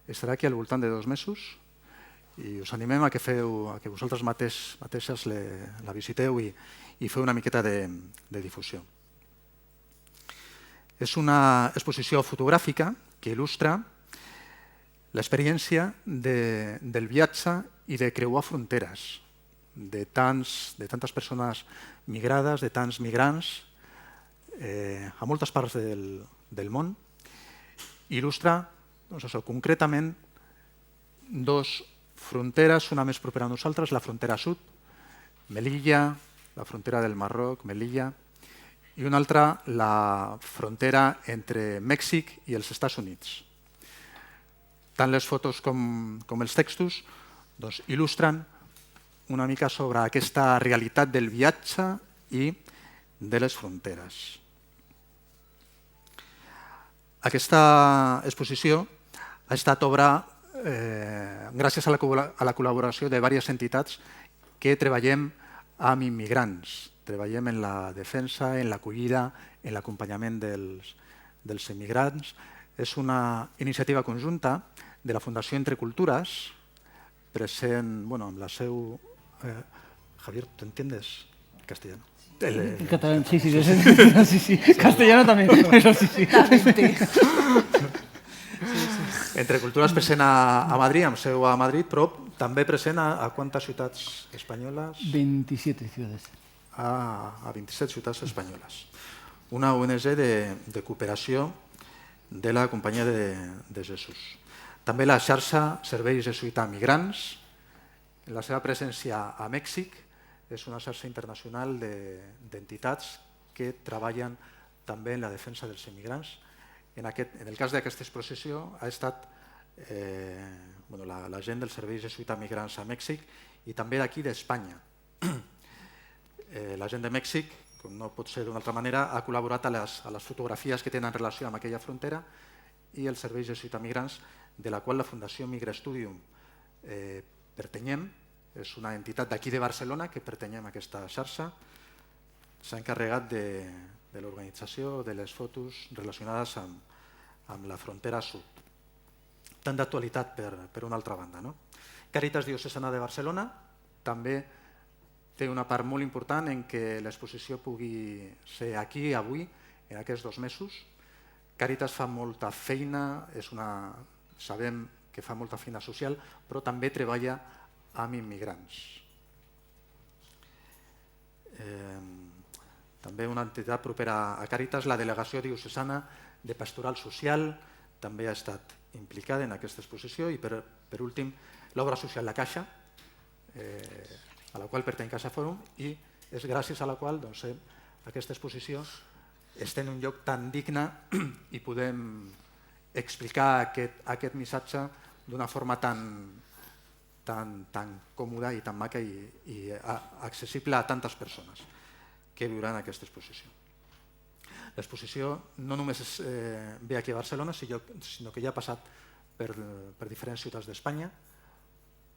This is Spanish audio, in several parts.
estarà aquí al voltant de 2 mesos i us animem a que vosaltres mateixes la visiteu i feu una miqueta de difusió. És una exposició fotogràfica que il·lustra l'experiència del viatge i de creuar fronteres, de tantes persones migrades, de tants migrants a moltes parts del món. Il·lustra concretament 2 fronteres, una més propera a nosaltres, la frontera sud, Melilla, la frontera del Marroc, Melilla, i una altra, la frontera entre Mèxic i els Estats Units. Tant les fotos com els textos il·lustren una mica sobre aquesta realitat del viatge i de les fronteres. Aquesta exposició ha estat obra gràcies a la col·laboració de diverses entitats que treballem amb immigrants. Treballem en la defensa, en l'acollida, en l'acompanyament dels immigrants. És una iniciativa conjunta de la Fundació Entre Cultures, present amb la seu... Javier, ¿tú entiendes castellano? Catalán, sí. Castellano también, pero sí. Entre Cultures present a Madrid, amb seu a Madrid, però també present a quantes ciutats espanyoles? 27 ciutats. A 27 ciutats espanyoles. Una ONG de cooperació de la Companyia de Jesús. També la xarxa Serveis Jesuïta a Migrants, en la seva presència a Mèxic, és una xarxa internacional d'entitats que treballen també en la defensa dels immigrants. En el cas d'aquesta exposició ha estat la gent del Servei Jesuïta a Migrants a Mèxic i també d'aquí d'Espanya. La gent de Mèxic, com no pot ser d'una altra manera, ha col·laborat a les fotografies que tenen relació amb aquella frontera i el Servei Jesuïta a Migrants, de la qual la Fundació Migrastudium pertanyem, és una entitat d'aquí de Barcelona que pertanyem a aquesta xarxa, s'ha encarregat de l'organització de les fotos relacionades amb la frontera sud. Tant d'actualitat per una altra banda. Càritas Diocesana de Barcelona també té una part molt important en què l'exposició pugui ser aquí, avui, en aquests 2 mesos. Càritas fa molta feina, sabem que fa molta feina social, però també treballa amb immigrants. També una entitat propera a Càritas, la Delegació Diocesana de Pastoral Social, també ha estat implicada en aquesta exposició i, per últim, l'obra social La Caixa, a la qual pertany Caixa Fòrum, i és gràcies a la qual aquesta exposició està en un lloc tan digne i podem explicar aquest missatge d'una forma tan còmoda i tan maca i accessible a tantes persones que viuran aquesta exposició. L'exposició no només ve aquí a Barcelona, sinó que ja ha passat per diferents ciutats d'Espanya,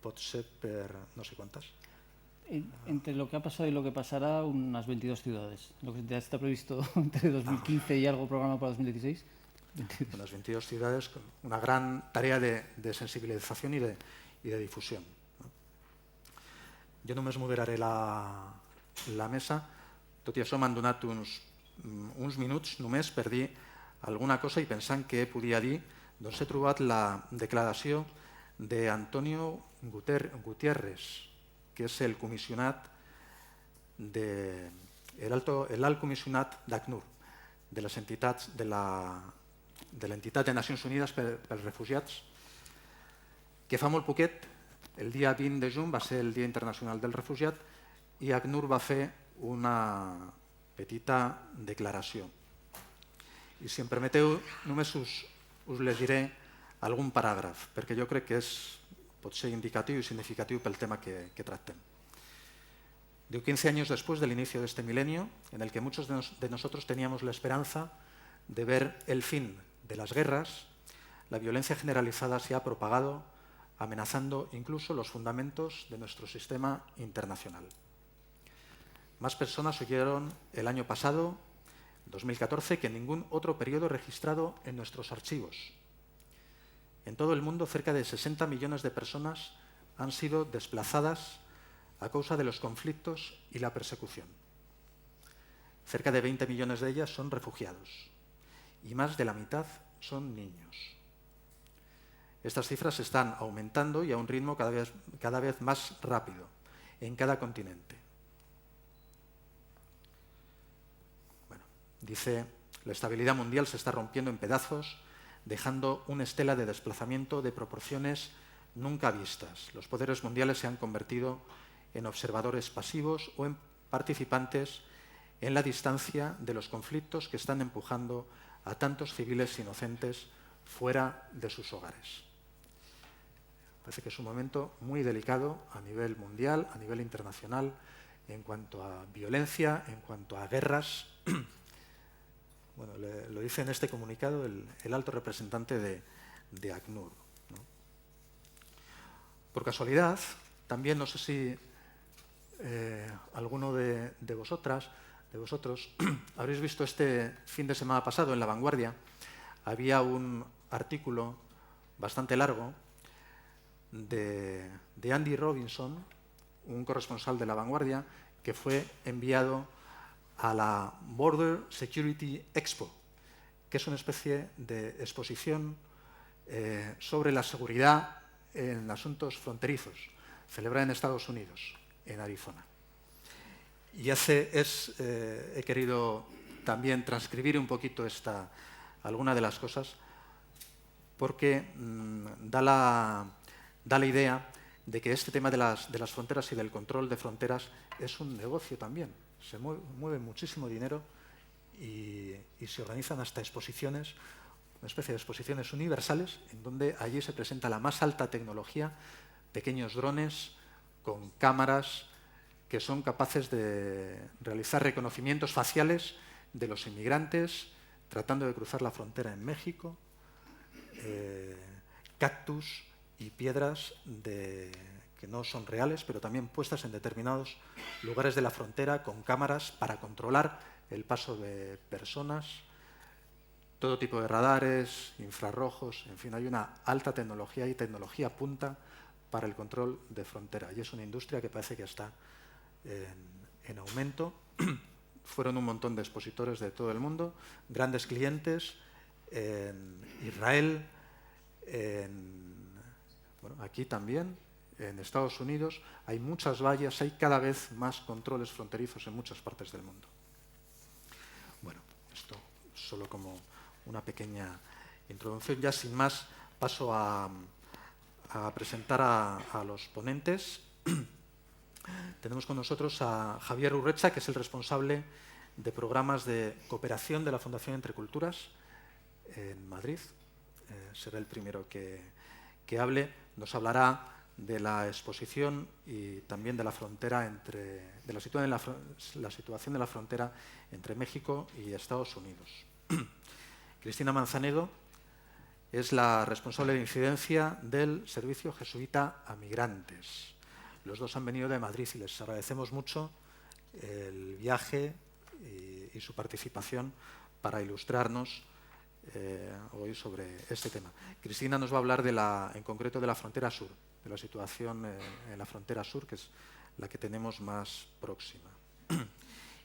pot ser per no sé quantes. Entre lo que ha pasado y lo que pasará, unas 22 ciudades. Lo que ya está previsto entre 2015 y algo programado para 2016. Unas 22 ciudades, con una gran tarea de sensibilización y de difusión. Jo només moderaré la mesa, tot i això m'han donat uns minuts només per dir alguna cosa i pensant què podia dir, he trobat la declaració d'Antonio Gutiérrez, que és el comissionat l'alt comissionat d'ACNUR, de les entitats de l'entitat de Nacions Unides pels Refugiats, que fa molt poquet, el dia 20 de juny, va ser el Dia Internacional del Refugiat i ACNUR va fer una petita declaració. I si em permeteu, només us llegiré algun paràgraf, perquè jo crec que pot ser indicatiu i significatiu pel tema que tractem. Diu, 15 años después del inicio de este milenio, en el que muchos de nosotros teníamos la esperanza de ver el fin de las guerras, la violencia generalizada se ha propagado, amenazando incluso los fundamentos de nuestro sistema internacional. Más personas huyeron el año pasado, 2014, que en ningún otro periodo registrado en nuestros archivos. En todo el mundo, cerca de 60 millones de personas han sido desplazadas a causa de los conflictos y la persecución. Cerca de 20 millones de ellas son refugiados y más de la mitad son niños. Estas cifras están aumentando y a un ritmo cada vez más rápido en cada continente. Bueno, dice, la estabilidad mundial se está rompiendo en pedazos, dejando una estela de desplazamiento de proporciones nunca vistas. Los poderes mundiales se han convertido en observadores pasivos o en participantes en la distancia de los conflictos que están empujando a tantos civiles inocentes fuera de sus hogares. Parece que es un momento muy delicado a nivel mundial, a nivel internacional, en cuanto a violencia, en cuanto a guerras. Bueno, lo dice en este comunicado el alto representante de ACNUR, ¿no? Por casualidad, también no sé si alguno de vosotros habréis visto este fin de semana pasado en La Vanguardia, había un artículo bastante largo de Andy Robinson, un corresponsal de La Vanguardia, que fue enviado a la Border Security Expo, que es una especie de exposición sobre la seguridad en asuntos fronterizos, celebrada en Estados Unidos, en Arizona. Y he querido también transcribir un poquito alguna de las cosas, porque da la idea de que este tema de las fronteras y del control de fronteras es un negocio también. Se mueve muchísimo dinero y se organizan hasta exposiciones, una especie de exposiciones universales, en donde allí se presenta la más alta tecnología, pequeños drones con cámaras que son capaces de realizar reconocimientos faciales de los inmigrantes tratando de cruzar la frontera en México, cactus y piedras que no son reales, pero también puestas en determinados lugares de la frontera con cámaras para controlar el paso de personas, todo tipo de radares, infrarrojos, en fin, hay una alta tecnología y tecnología punta para el control de frontera. Y es una industria que parece que está en aumento. Fueron un montón de expositores de todo el mundo, grandes clientes en Israel, aquí también, en Estados Unidos. Hay muchas vallas, hay cada vez más controles fronterizos en muchas partes del mundo. Bueno, esto solo como una pequeña introducción. Ya sin más paso a presentar a los ponentes. Tenemos con nosotros a Javier Urrecha, que es el responsable de programas de cooperación de la Fundación Entre Culturas en Madrid. Será el primero que hable. Nos hablará de la exposición y también de la frontera de la situación de la frontera entre México y Estados Unidos. Cristina Manzanedo es la responsable de incidencia del Servicio Jesuita a Migrantes. Los dos han venido de Madrid y les agradecemos mucho el viaje y su participación para ilustrarnos hoy sobre este tema. Cristina nos va a hablar en concreto de la frontera sur, de la situación en la frontera sur, que es la que tenemos más próxima.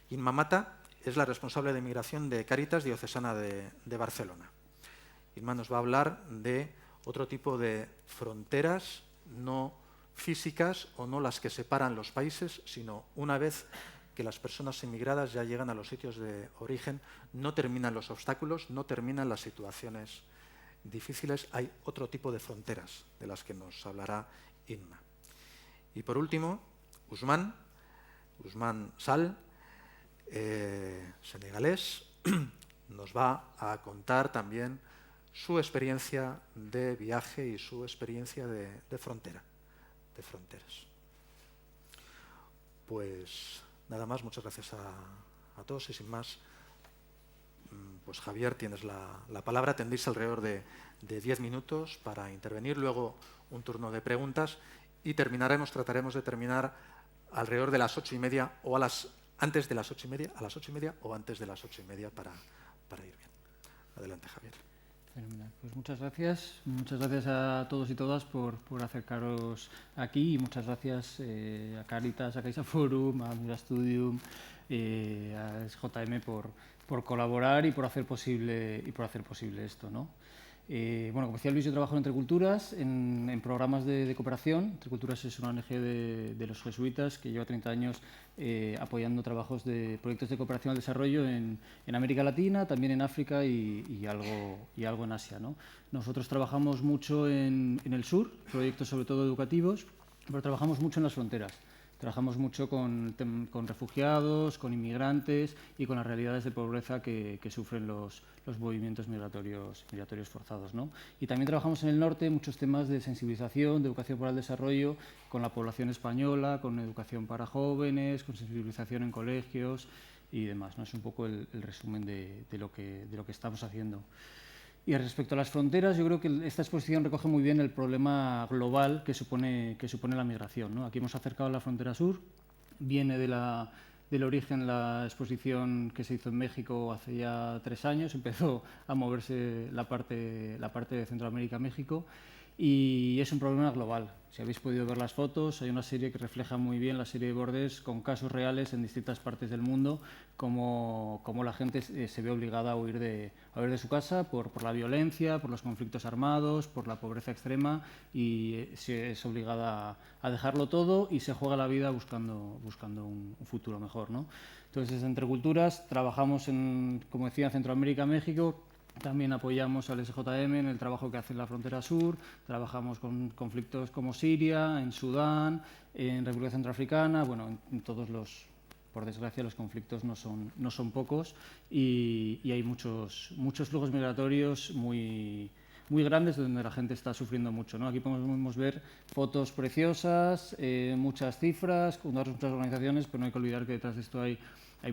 Inma Mata es la responsable de migración de Cáritas Diocesana de Barcelona. Inma nos va a hablar de otro tipo de fronteras no físicas o no las que separan los países, sino una vez que las personas inmigradas ya llegan a los sitios de origen, no terminan los obstáculos, no terminan las situaciones difíciles, hay otro tipo de fronteras de las que nos hablará Inma. Y por último, Usman Sall, senegalés, nos va a contar también su experiencia de viaje y su experiencia de fronteras. Pues nada más, muchas gracias a todos y sin más, pues Javier, tienes la palabra. Tendréis alrededor de 10 minutos para intervenir, luego un turno de preguntas y trataremos de terminar alrededor de las 8:30 o antes de las 8:30, a las 8:30 o antes de las 8:30 para ir bien. Adelante, Javier. Fenomenal. Pues muchas gracias a todos y todas por acercaros aquí y muchas gracias a Caritas, a CaixaForum, a Mira Studium, a SJM por colaborar y por hacer posible esto, ¿no? Bueno, como decía Luis, yo trabajo en Entre Culturas, en programas de cooperación. Entre Culturas es una ONG de los jesuitas que lleva 30 años apoyando trabajos de proyectos de cooperación al desarrollo en América Latina, también en África y algo en Asia, ¿no? Nosotros trabajamos mucho en el sur, proyectos sobre todo educativos, pero trabajamos mucho en las fronteras. Trabajamos mucho con refugiados, con inmigrantes y con las realidades de pobreza que sufren los movimientos migratorios forzados, ¿no? Y también trabajamos en el norte muchos temas de sensibilización, de educación para el desarrollo, con la población española, con educación para jóvenes, con sensibilización en colegios y demás, ¿no? Es un poco el resumen de lo que estamos haciendo. Y respecto a las fronteras, yo creo que esta exposición recoge muy bien el problema global que supone la migración, ¿no? Aquí hemos acercado la frontera sur, viene del origen la exposición que se hizo en México hace ya 3 años, empezó a moverse la parte de Centroamérica-México y es un problema global. Si habéis podido ver las fotos, hay una serie que refleja muy bien, la serie de Bordes, con casos reales en distintas partes del mundo, como la gente se ve obligada a huir de su casa por la violencia, por los conflictos armados, por la pobreza extrema y se es obligada a dejarlo todo y se juega la vida buscando un futuro mejor, ¿no? Entonces, desde Entre Culturas trabajamos como decía, en Centroamérica, México. También apoyamos al SJM en el trabajo que hace en la frontera sur, trabajamos con conflictos como Siria, en Sudán, en República Centroafricana, bueno, en todos por desgracia, los conflictos no son pocos y hay muchos flujos migratorios muy grandes donde la gente está sufriendo mucho, ¿no? Aquí podemos ver fotos preciosas, muchas cifras, muchas organizaciones, pero no hay que olvidar que detrás de esto hay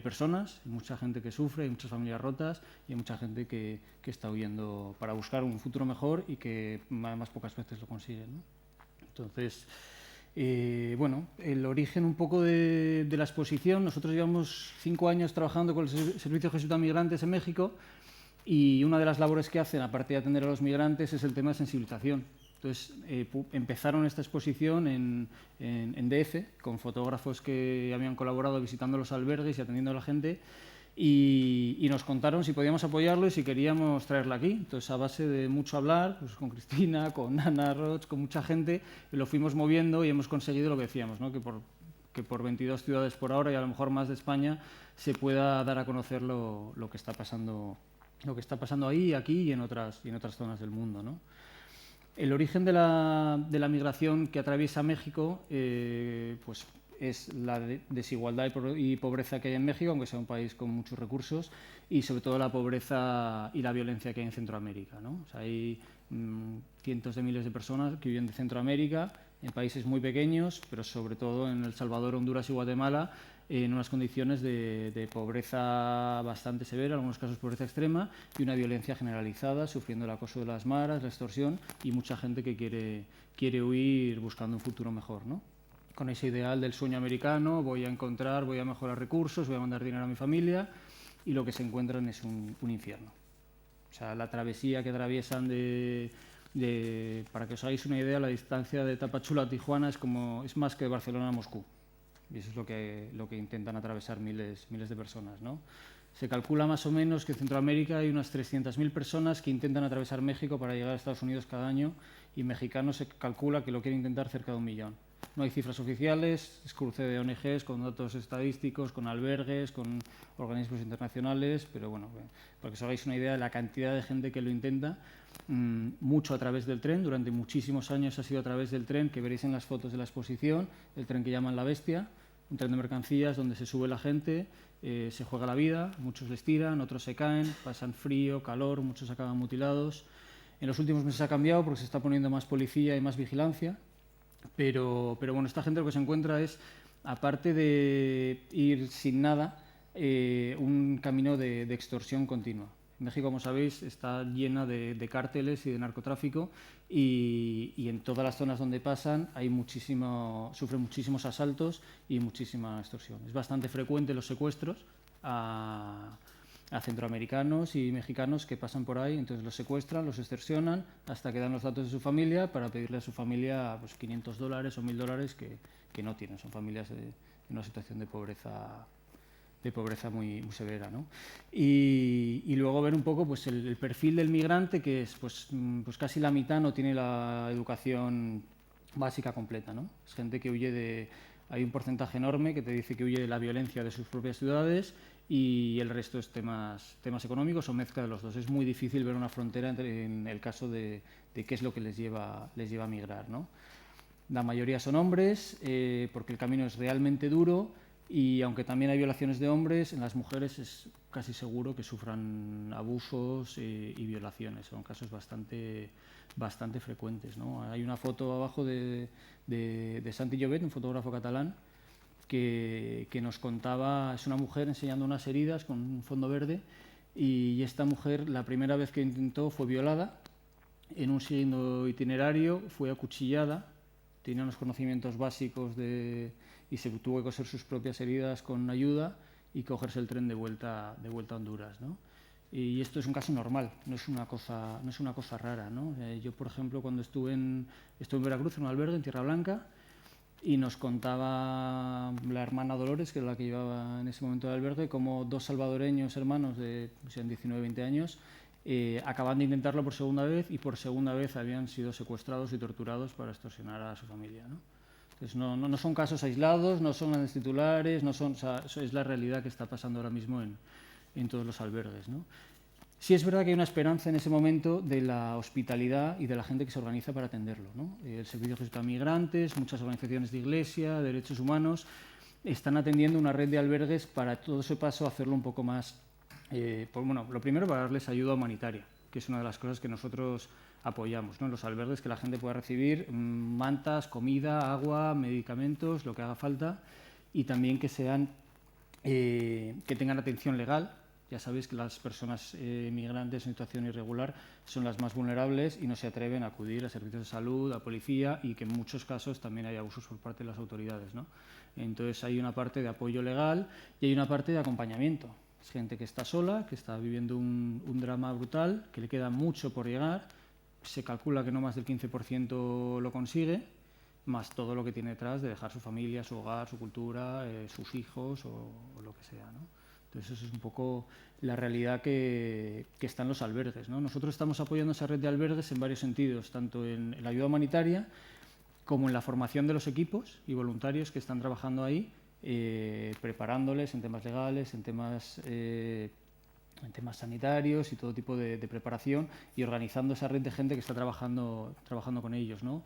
personas, hay mucha gente que sufre, hay muchas familias rotas y hay mucha gente que está huyendo para buscar un futuro mejor y que además pocas veces lo consiguen, ¿no? Entonces, bueno, el origen un poco de la exposición, nosotros llevamos 5 años trabajando con el Servicio Jesuita Migrantes en México y una de las labores que hacen, aparte de atender a los migrantes, es el tema de sensibilización. Entonces, empezaron esta exposición en DF, con fotógrafos que habían colaborado visitando los albergues y atendiendo a la gente, y nos contaron si podíamos apoyarlo y si queríamos traerla aquí. Entonces, a base de mucho hablar, pues, con Cristina, con Ana Roch, con mucha gente, lo fuimos moviendo y hemos conseguido lo que decíamos, ¿no? que por 22 ciudades por ahora y a lo mejor más de España se pueda dar a conocer lo que está pasando ahí, aquí y en otras zonas del mundo, ¿no? El origen de la migración que atraviesa México pues es la desigualdad y pobreza que hay en México, aunque sea un país con muchos recursos, y sobre todo la pobreza y la violencia que hay en Centroamérica, ¿no? O sea, hay cientos de miles de personas que viven de Centroamérica en países muy pequeños, pero sobre todo en El Salvador, Honduras y Guatemala, en unas condiciones de pobreza bastante severa, en algunos casos pobreza extrema, y una violencia generalizada, sufriendo el acoso de las maras, la extorsión y mucha gente que quiere huir buscando un futuro mejor, ¿no? Con ese ideal del sueño americano, voy a mejorar recursos, voy a mandar dinero a mi familia, y lo que se encuentran es un infierno. O sea, la travesía que atraviesan para que os hagáis una idea, la distancia de Tapachula a Tijuana es más que de Barcelona a Moscú. Y eso es lo que intentan atravesar miles de personas, ¿no? Se calcula más o menos que en Centroamérica hay unas 300.000 personas que intentan atravesar México para llegar a Estados Unidos cada año, y mexicanos se calcula que lo quieren intentar cerca de 1 millón. No hay cifras oficiales, es cruce de ONGs con datos estadísticos, con albergues, con organismos internacionales, pero bueno, para que os hagáis una idea de la cantidad de gente que lo intenta, mucho a través del tren, durante muchísimos años ha sido a través del tren, que veréis en las fotos de la exposición, el tren que llaman La Bestia, un tren de mercancías donde se sube la gente, se juega la vida, muchos les tiran, otros se caen, pasan frío, calor, muchos acaban mutilados. En los últimos meses ha cambiado porque se está poniendo más policía y más vigilancia, pero bueno, esta gente lo que se encuentra es, aparte de ir sin nada, un camino de extorsión continua. México, como sabéis, está llena de cárteles y de narcotráfico y en todas las zonas donde pasan sufren muchísimos asaltos y muchísima extorsión. Es bastante frecuente los secuestros a a centroamericanos y mexicanos que pasan por ahí, entonces los secuestran, los extorsionan hasta que dan los datos de su familia para pedirle a su familia pues, $500 o $1000 que no tienen, son familias en una situación de pobreza muy severa, ¿no? Y luego ver un poco pues, el perfil del migrante, que es pues casi la mitad no tiene la educación básica completa, ¿no? Es gente que huye de... Hay un porcentaje enorme que te dice que huye de la violencia de sus propias ciudades y el resto es temas económicos o mezcla de los dos. Es muy difícil ver una frontera en el caso de qué es lo que les lleva a migrar, ¿no? La mayoría son hombres, porque el camino es realmente duro y aunque también hay violaciones de hombres, en las mujeres es casi seguro que sufran abusos y violaciones. Son casos bastante frecuentes, ¿no? Hay una foto abajo de Santi Llobet, un fotógrafo catalán, que nos contaba, es una mujer enseñando unas heridas con un fondo verde y esta mujer la primera vez que intentó fue violada, en un siguiente itinerario fue acuchillada, tenía unos conocimientos básicos y se tuvo que coser sus propias heridas con ayuda y cogerse el tren de vuelta a Honduras, ¿no? Y esto es un caso normal, no es una cosa rara, ¿no? Yo, por ejemplo, cuando estuve en Veracruz, en un albergue, en Tierra Blanca, y nos contaba la hermana Dolores, que era la que llevaba en ese momento el albergue, como 2 salvadoreños hermanos de 19 o 20 años acaban de intentarlo por segunda vez y por segunda vez habían sido secuestrados y torturados para extorsionar a su familia, ¿no? Entonces no son casos aislados, no son grandes titulares, o sea, eso es la realidad que está pasando ahora mismo en todos los albergues, ¿no? Sí es verdad que hay una esperanza en ese momento de la hospitalidad y de la gente que se organiza para atenderlo, ¿no? El Servicio de Gestión a Migrantes, muchas organizaciones de iglesia, de derechos humanos, están atendiendo una red de albergues para todo ese paso hacerlo un poco más... bueno, lo primero para darles ayuda humanitaria, que es una de las cosas que nosotros apoyamos, ¿no? En los albergues, que la gente pueda recibir mantas, comida, agua, medicamentos, lo que haga falta, y también que tengan atención legal. Ya sabéis que las personas migrantes en situación irregular son las más vulnerables y no se atreven a acudir a servicios de salud, a policía, y que en muchos casos también hay abusos por parte de las autoridades, ¿no? Entonces hay una parte de apoyo legal y hay una parte de acompañamiento. Es gente que está sola, que está viviendo un drama brutal, que le queda mucho por llegar. Se calcula que no más del 15% lo consigue, más todo lo que tiene detrás de dejar su familia, su hogar, su cultura, sus hijos o lo que sea, ¿no? Entonces, eso es un poco la realidad que está en los albergues, ¿no? Nosotros estamos apoyando esa red de albergues en varios sentidos, tanto en la ayuda humanitaria como en la formación de los equipos y voluntarios que están trabajando ahí, preparándoles en temas legales, en temas sanitarios y todo tipo de preparación, y organizando esa red de gente que está trabajando con ellos, ¿no?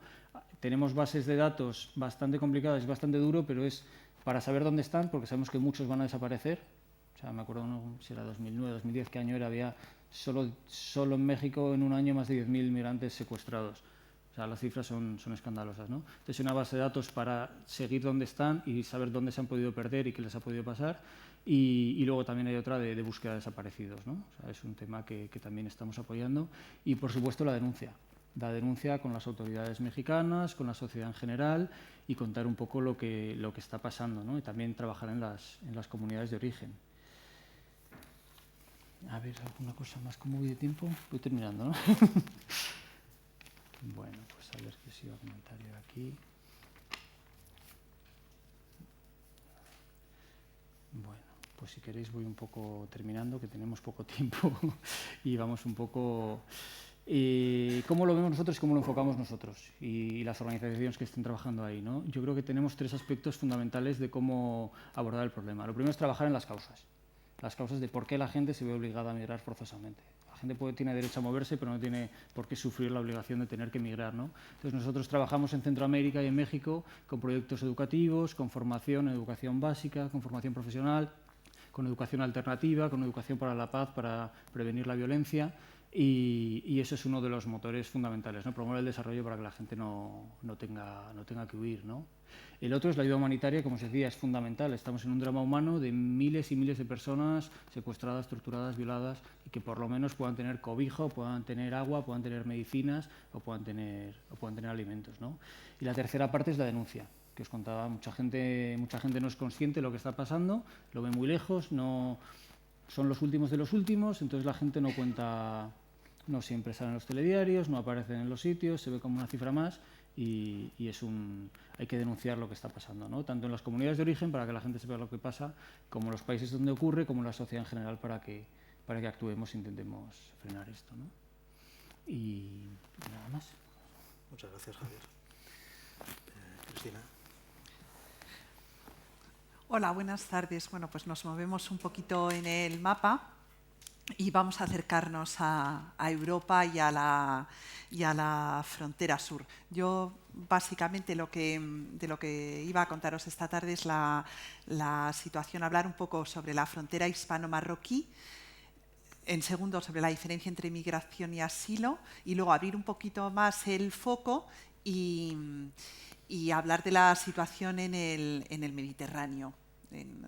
Tenemos bases de datos bastante complicadas, es bastante duro, pero es para saber dónde están, porque sabemos que muchos van a desaparecer. O sea, me acuerdo, no, si era 2009, 2010, qué año era, había solo en México en un año más de 10.000 migrantes secuestrados. O sea, las cifras son escandalosas, ¿no? Entonces, una base de datos para seguir dónde están y saber dónde se han podido perder y qué les ha podido pasar. Y luego también hay otra de búsqueda de desaparecidos, ¿no? O sea, es un tema que también estamos apoyando. Y, por supuesto, la denuncia con las autoridades mexicanas, con la sociedad en general, y contar un poco lo que está pasando, ¿no? Y también trabajar en las comunidades de origen. A ver, alguna cosa más, como voy de tiempo, voy terminando, ¿no? Bueno, pues a ver qué sigo a comentar yo aquí. Bueno, pues si queréis voy un poco terminando, que tenemos poco tiempo y vamos un poco... ¿Cómo lo vemos nosotros y cómo lo enfocamos nosotros y las organizaciones que estén trabajando ahí, ¿no? Yo creo que tenemos 3 aspectos fundamentales de cómo abordar el problema. Lo primero es trabajar en las causas de por qué la gente se ve obligada a migrar forzosamente. La gente tiene derecho a moverse, pero no tiene por qué sufrir la obligación de tener que migrar, ¿no? Entonces nosotros trabajamos en Centroamérica y en México con proyectos educativos, con formación, educación básica, con formación profesional, con educación alternativa, con educación para la paz, para prevenir la violencia, y eso es uno de los motores fundamentales, ¿no? Promover el desarrollo para que la gente no tenga que huir, ¿no? El otro es la ayuda humanitaria, como os decía, es fundamental. Estamos en un drama humano de miles y miles de personas secuestradas, torturadas, violadas, y que por lo menos puedan tener cobijo, puedan tener agua, puedan tener medicinas o puedan tener alimentos, ¿no? Y la tercera parte es la denuncia, que os contaba. Mucha gente no es consciente de lo que está pasando, lo ve muy lejos, no son los últimos de los últimos, entonces la gente no cuenta, no siempre salen en los telediarios, no aparecen en los sitios, se ve como una cifra más y hay que denunciar lo que está pasando, ¿no? Tanto en las comunidades de origen, para que la gente sepa lo que pasa, como en los países donde ocurre, como en la sociedad en general, para que actuemos e intentemos frenar esto, ¿no? Y nada más. Muchas gracias, Javier. Cristina. Hola, buenas tardes. Bueno, pues nos movemos un poquito en el mapa y vamos a acercarnos a Europa y a la frontera sur. Yo, básicamente, de lo que iba a contaros esta tarde es la situación, hablar un poco sobre la frontera hispano-marroquí, en segundo, sobre la diferencia entre migración y asilo, y luego abrir un poquito más el foco y hablar de la situación en el Mediterráneo.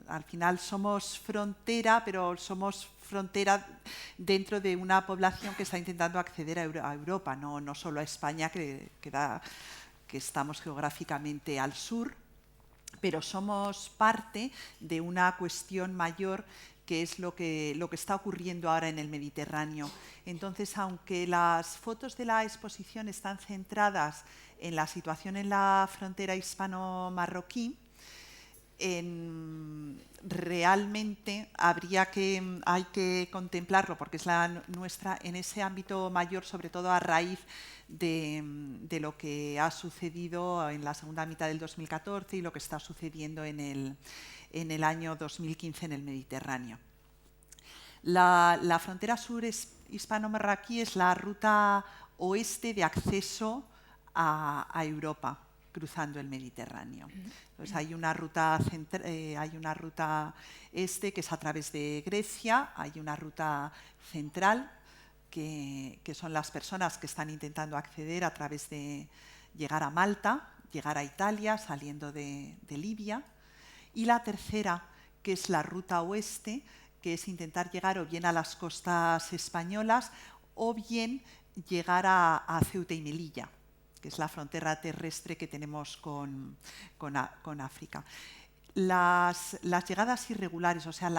Al final somos frontera, pero somos frontera dentro de una población que está intentando acceder a Europa, no solo a España, que estamos geográficamente al sur, pero somos parte de una cuestión mayor, que es lo que está ocurriendo ahora en el Mediterráneo. Entonces, aunque las fotos de la exposición están centradas en la situación en la frontera hispano-marroquí, realmente hay que contemplarlo, porque es la nuestra, en ese ámbito mayor, sobre todo a raíz de lo que ha sucedido en la segunda mitad del 2014 y lo que está sucediendo en el año 2015 en el Mediterráneo. La frontera sur hispano-marroquí es la ruta oeste de acceso a Europa, cruzando el Mediterráneo. Entonces, hay una ruta este, que es a través de Grecia, hay una ruta central, que son las personas que están intentando acceder a través de llegar a Malta, llegar a Italia, saliendo de Libia, y la tercera, que es la ruta oeste, que es intentar llegar o bien a las costas españolas o bien llegar a Ceuta y Melilla, que es la frontera terrestre que tenemos con África. Las llegadas irregulares, o sea,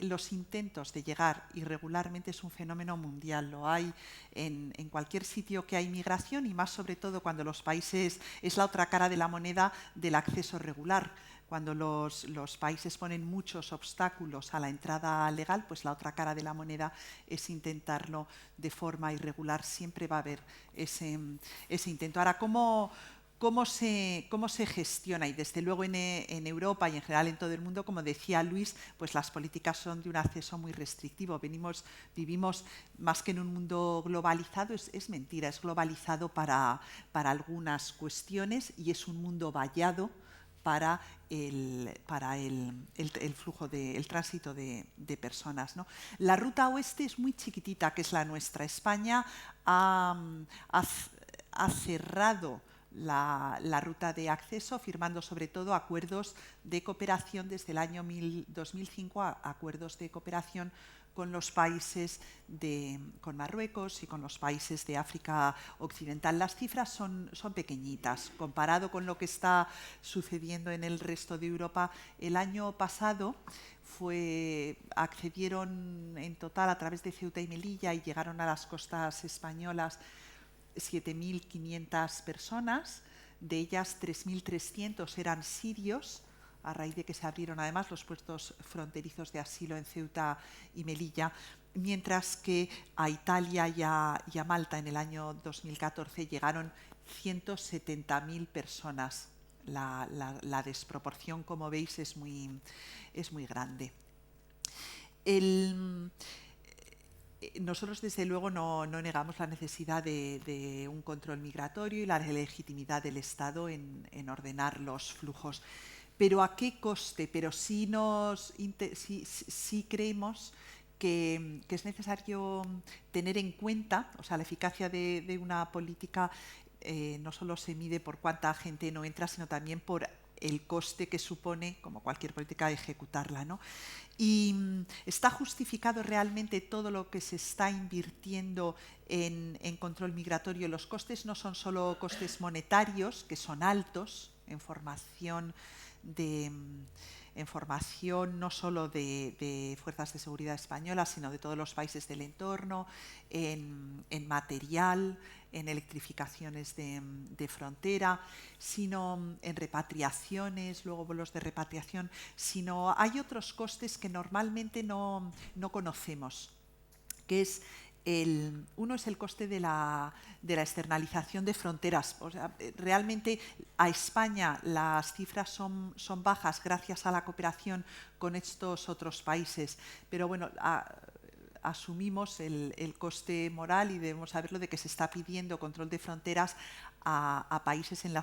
los intentos de llegar irregularmente es un fenómeno mundial. Lo hay en cualquier sitio que hay migración, y más sobre todo cuando los países, es la otra cara de la moneda del acceso regular. Cuando los países ponen muchos obstáculos a la entrada legal, pues la otra cara de la moneda es intentarlo de forma irregular. Siempre va a haber ese intento. Ahora, ¿cómo se gestiona? Y desde luego en Europa y en general en todo el mundo, como decía Luis, pues las políticas son de un acceso muy restrictivo. Vivimos más que en un mundo globalizado, es mentira, es globalizado para algunas cuestiones, y es un mundo vallado para el flujo, el tránsito de personas, ¿no? La ruta oeste es muy chiquitita, que es la nuestra. España ha cerrado la ruta de acceso, firmando sobre todo acuerdos de cooperación desde el año 2005, acuerdos de cooperación con los países con Marruecos y con los países de África Occidental. Las cifras son pequeñitas comparado con lo que está sucediendo en el resto de Europa. El año pasado accedieron en total a través de Ceuta y Melilla y llegaron a las costas españolas 7.500 personas, de ellas 3.300 eran sirios, a raíz de que se abrieron además los puestos fronterizos de asilo en Ceuta y Melilla, mientras que a Italia y a Malta en el año 2014 llegaron 170.000 personas. La desproporción, como veis, es muy grande. Nosotros, desde luego, no negamos la necesidad de un control migratorio y la legitimidad del Estado en ordenar los flujos. ¿Pero a qué coste? Pero sí creemos que es necesario tener en cuenta, o sea, la eficacia de una política no solo se mide por cuánta gente no entra, sino también por el coste que supone, como cualquier política, ejecutarla, ¿no? Y está justificado realmente todo lo que se está invirtiendo en control migratorio. Los costes no son solo costes monetarios, que son altos, en formación en formación no solo de fuerzas de seguridad españolas, sino de todos los países del entorno, en material, en electrificaciones de frontera, sino en repatriaciones, luego vuelos de repatriación, sino hay otros costes que normalmente no conocemos, que es uno es el coste de la externalización de fronteras. O sea, realmente a España las cifras son bajas gracias a la cooperación con estos otros países, pero bueno, asumimos el coste moral y debemos saberlo de que se está pidiendo control de fronteras a países en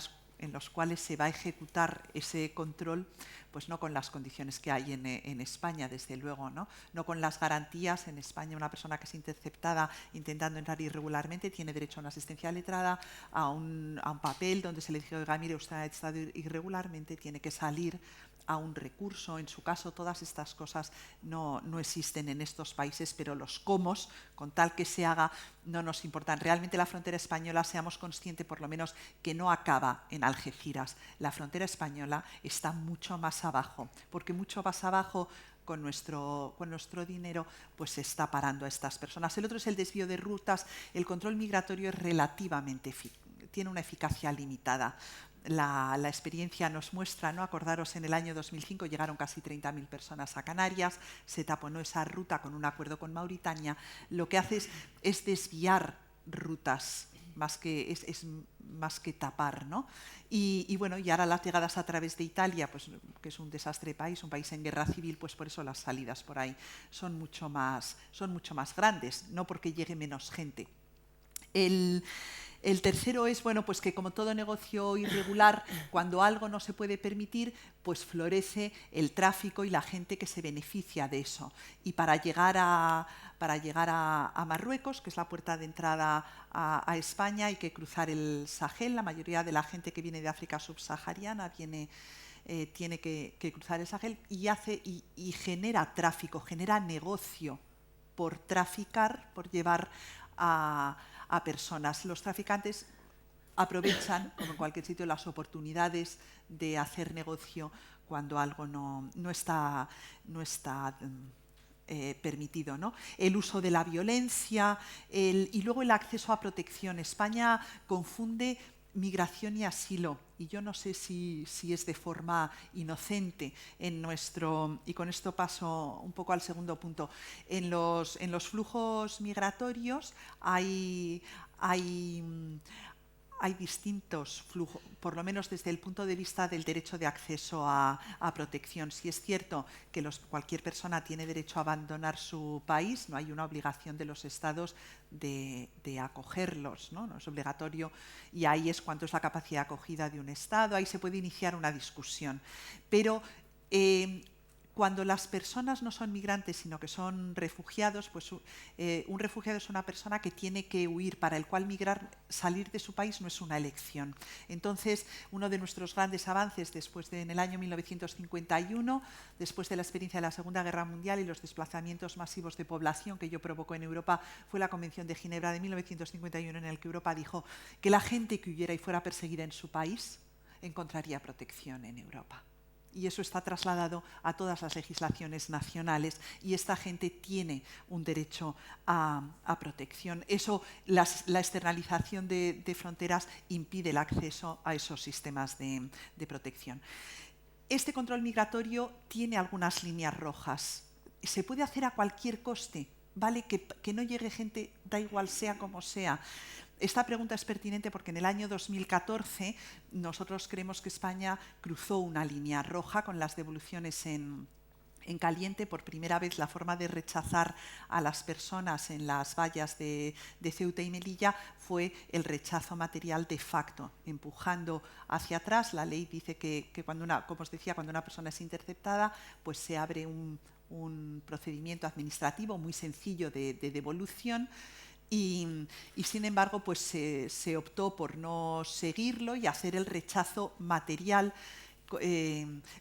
los cuales se va a ejecutar ese control, pues no con las condiciones que hay en España, desde luego, no con las garantías. En España una persona que es interceptada intentando entrar irregularmente tiene derecho a una asistencia letrada, a un papel donde se le dice, oiga, mire, usted ha estado irregularmente, tiene que salir a un recurso. En su caso, todas estas cosas no existen en estos países, pero los comos, con tal que se haga, no nos importan. Realmente la frontera española, seamos conscientes por lo menos que no acaba en Algeciras. La frontera española está mucho más abajo, porque mucho más abajo con nuestro dinero pues se está parando a estas personas. El otro es el desvío de rutas. El control migratorio es relativamente tiene una eficacia limitada. La experiencia nos muestra, ¿no? Acordaros, en el año 2005 llegaron casi 30.000 personas a Canarias, se taponó esa ruta con un acuerdo con Mauritania. Lo que hace es desviar rutas, más que tapar, ¿no? Y bueno, y ahora las llegadas a través de Italia, pues que es un desastre país, un país en guerra civil, pues por eso las salidas por ahí son mucho más grandes, no porque llegue menos gente. El tercero es, bueno, pues que como todo negocio irregular, cuando algo no se puede permitir, pues florece el tráfico y la gente que se beneficia de eso. Y para llegar a Marruecos, que es la puerta de entrada a España, hay que cruzar el Sahel. La mayoría de la gente que viene de África subsahariana tiene que cruzar el Sahel y genera tráfico, genera negocio por traficar, por llevar a personas. Los traficantes aprovechan, como en cualquier sitio, las oportunidades de hacer negocio cuando algo no está permitido, ¿no? El uso de la violencia y luego el acceso a protección. España confunde migración y asilo, y yo no sé si es de forma inocente y con esto paso un poco al segundo punto. En los flujos migratorios hay distintos flujos, por lo menos desde el punto de vista del derecho de acceso a protección. Si es cierto que cualquier persona tiene derecho a abandonar su país, no hay una obligación de los estados de acogerlos, ¿no? No es obligatorio, y ahí es cuánto es la capacidad de acogida de un estado. Ahí se puede iniciar una discusión. Pero cuando las personas no son migrantes, sino que son refugiados, pues un refugiado es una persona que tiene que huir, para el cual salir de su país no es una elección. Entonces, uno de nuestros grandes avances en el año 1951, después de la experiencia de la Segunda Guerra Mundial y los desplazamientos masivos de población que ello provocó en Europa, fue la Convención de Ginebra de 1951, en el que Europa dijo que la gente que huyera y fuera perseguida en su país encontraría protección en Europa. Y eso está trasladado a todas las legislaciones nacionales, y esta gente tiene un derecho a protección. Eso, la externalización de fronteras impide el acceso a esos sistemas de protección. Este control migratorio tiene algunas líneas rojas. Se puede hacer a cualquier coste, ¿vale? Que no llegue gente, da igual sea como sea. Esta pregunta es pertinente porque en el año 2014 nosotros creemos que España cruzó una línea roja con las devoluciones en caliente. Por primera vez, la forma de rechazar a las personas en las vallas de Ceuta y Melilla fue el rechazo material de facto, empujando hacia atrás. La ley dice que como os decía, cuando una persona es interceptada, pues se abre un procedimiento administrativo muy sencillo de devolución. Y sin embargo, pues se optó por no seguirlo y hacer el rechazo material,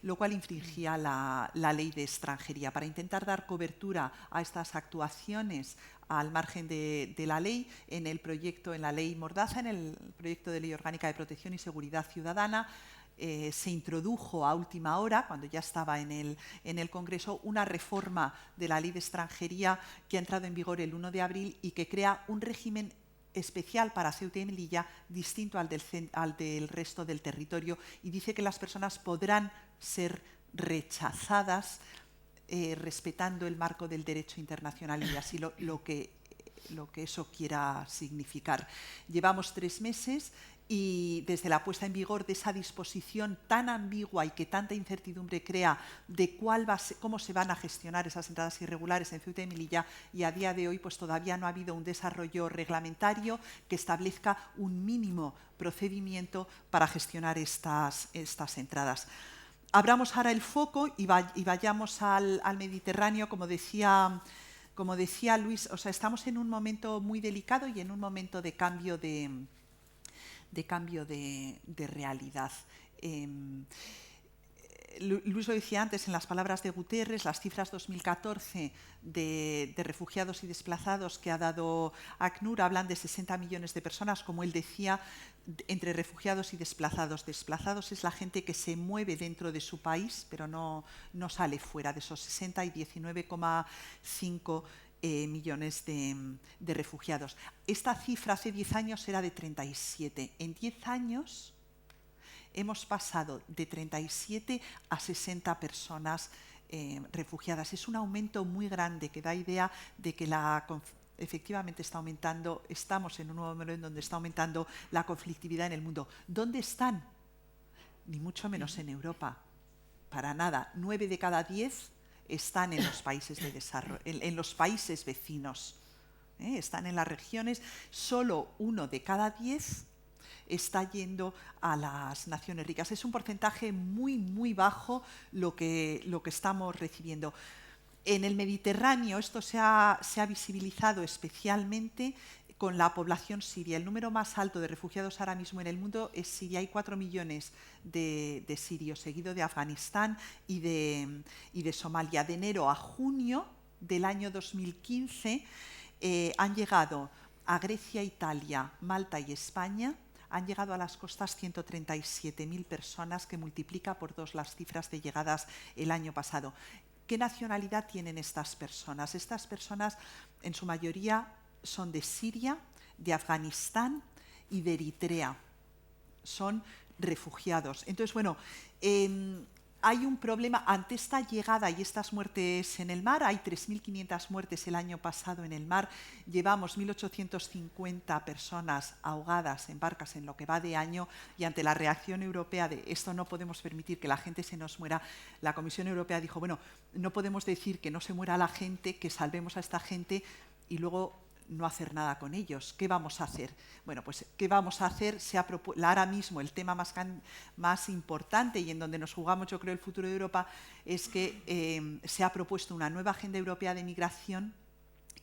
lo cual infringía la ley de extranjería. Para intentar dar cobertura a estas actuaciones al margen de la ley, en la ley Mordaza, en el proyecto de Ley Orgánica de Protección y Seguridad Ciudadana, se introdujo a última hora, cuando ya estaba en el Congreso, una reforma de la Ley de Extranjería que ha entrado en vigor el 1 de abril y que crea un régimen especial para Ceuta y Melilla distinto al del resto del territorio, y dice que las personas podrán ser rechazadas respetando el marco del derecho internacional y así lo que eso quiera significar. Llevamos 3 meses y desde la puesta en vigor de esa disposición tan ambigua y que tanta incertidumbre crea de cómo se van a gestionar esas entradas irregulares en Ceuta y Melilla, y a día de hoy pues todavía no ha habido un desarrollo reglamentario que establezca un mínimo procedimiento para gestionar estas entradas. Abramos ahora el foco y vayamos al Mediterráneo. Como decía Luis, o sea, estamos en un momento muy delicado y en un momento de cambio de realidad. Luis lo decía antes, en las palabras de Guterres, las cifras 2014 de refugiados y desplazados que ha dado ACNUR hablan de 60 millones de personas, como él decía, entre refugiados y desplazados. Desplazados es la gente que se mueve dentro de su país, pero no sale fuera. De esos 60 y 19,5 millones de refugiados. Esta cifra hace 10 años era de 37. En 10 años hemos pasado de 37 a 60 personas refugiadas. Es un aumento muy grande que da idea de que efectivamente estamos en un nuevo momento en donde está aumentando la conflictividad en el mundo. ¿Dónde están? Ni mucho menos en Europa. Para nada. 9 de cada 10 están en los países de desarrollo, en los países vecinos. Están en las regiones. Solo 1 de cada 10 está yendo a las naciones ricas. Es un porcentaje muy, muy bajo lo que estamos recibiendo. En el Mediterráneo esto se ha visibilizado especialmente con la población siria. El número más alto de refugiados ahora mismo en el mundo es Siria. Hay 4 millones de sirios, seguido de Afganistán y de Somalia. De enero a junio del año 2015 han llegado a Grecia, Italia, Malta y España. Han llegado a las costas 137.000 personas, que multiplica por 2 las cifras de llegadas el año pasado. ¿Qué nacionalidad tienen estas personas? Estas personas, en su mayoría, son de Siria, de Afganistán y de Eritrea. Son refugiados. Entonces, bueno, hay un problema ante esta llegada y estas muertes en el mar. Hay 3.500 muertes el año pasado en el mar. Llevamos 1.850 personas ahogadas en barcas en lo que va de año, y ante la reacción europea de esto no podemos permitir que la gente se nos muera, la Comisión Europea dijo, bueno, no podemos decir que no se muera la gente, que salvemos a esta gente y luego no hacer nada con ellos. ¿Qué vamos a hacer? Bueno, pues ¿qué vamos a hacer? Ahora mismo el tema más importante y en donde nos jugamos, yo creo, el futuro de Europa, es que se ha propuesto una nueva Agenda Europea de Migración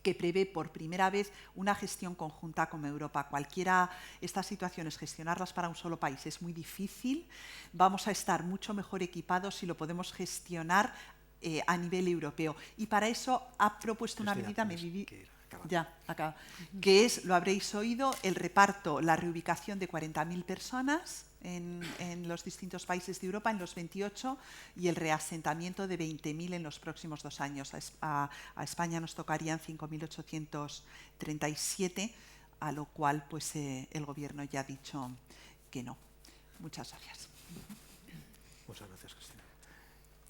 que prevé por primera vez una gestión conjunta con Europa. Estas situaciones, gestionarlas para un solo país es muy difícil. Vamos a estar mucho mejor equipados si lo podemos gestionar a nivel europeo. Y para eso ha propuesto una medida que es, lo habréis oído, el reparto, la reubicación de 40.000 personas en los distintos países de Europa, en los 28, y el reasentamiento de 20.000 en los próximos 2 años. A España nos tocarían 5.837, a lo cual pues, el Gobierno ya ha dicho que no. Muchas gracias. Muchas gracias, Cristina.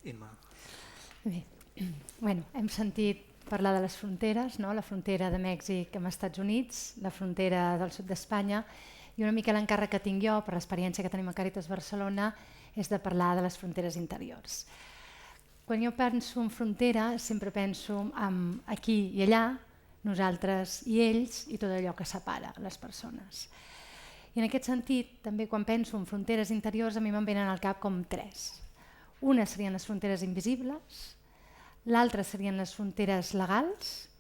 Inma. Bé, bueno, hem sentit parlar de les fronteres, no? La frontera de Mèxic amb els Estats Units, la frontera del sud d'Espanya, i una mica l'encàrrec que tinc jo, per l'experiència que tenim a Càritas Barcelona, és de parlar de les fronteres interiors. Quan jo penso en frontera, sempre penso en aquí i allà, nosaltres i ells, i tot allò que separa les persones. I en aquest sentit, també quan penso en fronteres interiors, a mi me'n venen al cap com 3. Una serien les fronteres invisibles, l'altra serien les fronteres legals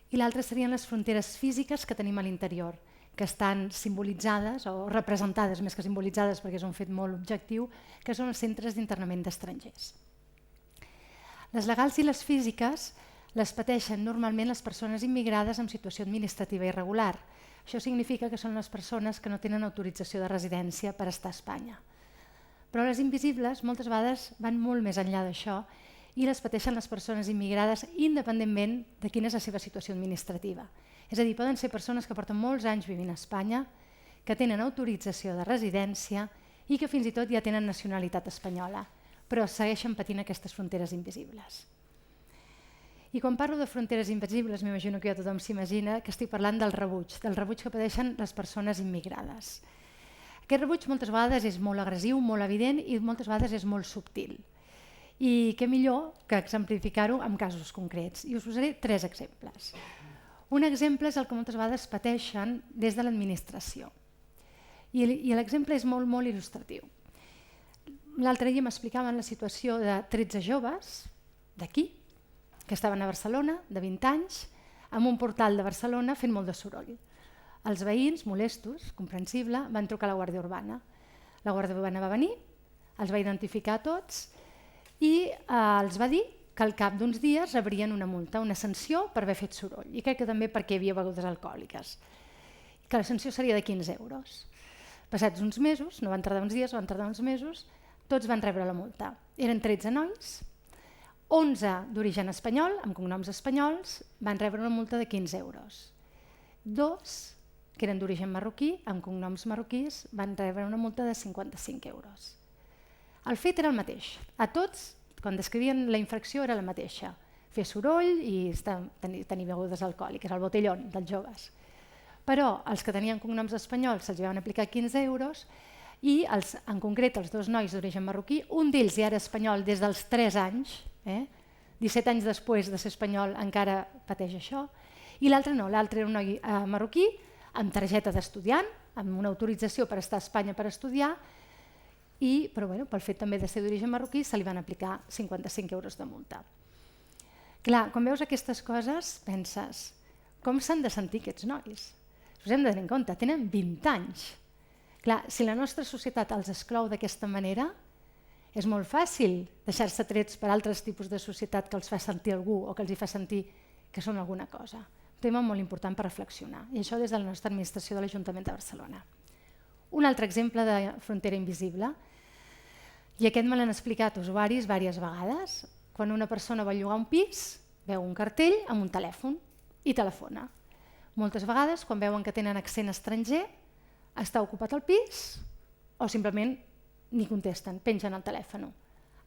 i l'altra serien les fronteres físiques que tenim a l'interior, que estan simbolitzades o representades, més que simbolitzades perquè és un fet molt objectiu, que són els centres d'internament d'estrangers. Les legals i les físiques les pateixen normalment les persones immigrades en situació administrativa irregular. Això significa que són les persones que no tenen autorització de residència per estar a Espanya. Però les invisibles moltes vegades van molt més enllà d'això i les pateixen les persones immigrades independentment de quina és la seva situació administrativa. És a dir, poden ser persones que porten molts anys vivint a Espanya, que tenen autorització de residència i que fins i tot ja tenen nacionalitat espanyola, però segueixen patint aquestes fronteres invisibles. I quan parlo de fronteres invisibles, m'imagino que ja tothom s'imagina que estic parlant del rebuig que pateixen les persones immigrades. Aquest rebuig moltes vegades és molt agressiu, molt evident i moltes vegades és molt subtil. I què millor que exemplificar-ho amb casos concrets. I us posaré 3 exemples. Un exemple és el que moltes vegades pateixen des de l'administració. I l'exemple és molt, molt il·lustratiu. L'altre dia m'explicaven la situació de 13 joves d'aquí, que estaven a Barcelona, de 20 anys, amb un portal de Barcelona fent molt de soroll. Els veïns, molestos, comprensible, van trucar a la Guàrdia Urbana. La Guàrdia Urbana va venir, els va identificar a tots i els va dir que al cap d'uns dies rebrien una multa, una sanció per haver fet soroll. I crec que també perquè hi havia begudes alcohòliques. Que la sanció seria de 15 euros. Passats uns mesos, no van tardar uns dies, van tardar uns mesos, tots van rebre la multa. Eren 13 nois, 11 d'origen espanyol, amb cognoms espanyols, van rebre una multa de 15 euros. 2, que eren d'origen marroquí, amb cognoms marroquís, van rebre una multa de 55 euros. El fet era el mateix. A tots, quan descrivien la infracció, era la mateixa. Fer soroll i tenir begudes alcohòliques, el botellón dels joves. Però els que tenien cognoms espanyols se'ls van aplicar 15 euros i en concret els 2 nois d'origen marroquí, un d'ells ja era espanyol des dels 3 anys, 17 anys després de ser espanyol encara pateix això, i l'altre no, l'altre era un noi marroquí amb targeta d'estudiant, amb una autorització per estar a Espanya per estudiar, però pel fet també de ser d'origen marroquí se li van aplicar 55 euros de multa. Clar, quan veus aquestes coses penses, com s'han de sentir aquests nois? Us hem de tenir en compte, tenen 20 anys. Clar, si la nostra societat els exclou d'aquesta manera, és molt fàcil deixar-se trets per altres tipus de societat que els fa sentir algú o que els hi fa sentir que són alguna cosa. Un tema molt important per reflexionar, i això des de la nostra administració de l'Ajuntament de Barcelona. Un altre exemple de frontera invisible, i aquest me l'han explicat usuaris diverses vegades, quan una persona vol llogar un pis, veu un cartell amb un telèfon i telefona. Moltes vegades, quan veuen que tenen accent estranger, està ocupat el pis o simplement ni contesten, pengen el telèfon.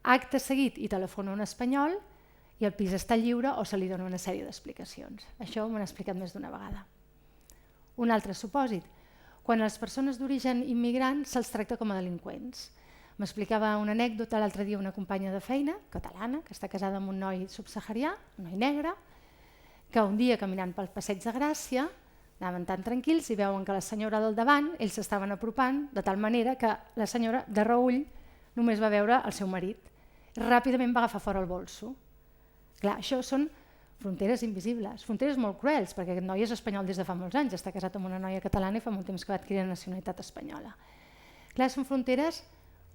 Acte seguit i telefona un espanyol i el pis està lliure o se li dona una sèrie d'explicacions. Això m'ho han explicat més d'una vegada. Un altre supòsit, quan a les persones d'origen immigrant se'ls tracta com a delinqüents. M'explicava una anècdota l'altre dia una companya de feina, catalana, que està casada amb un noi subsaharià, un noi negre, que un dia caminant pel passeig de Gràcia anaven tan tranquils i veuen que la senyora del davant, ells s'estaven apropant de tal manera que la senyora de reüll només va veure el seu marit. Ràpidament va agafar fora el bolso. Clar, això són fronteres invisibles, fronteres molt cruels, perquè aquest noi és espanyol des de fa molts anys, està casat amb una noia catalana i fa molt temps que va adquirir la nacionalitat espanyola. Clar, són fronteres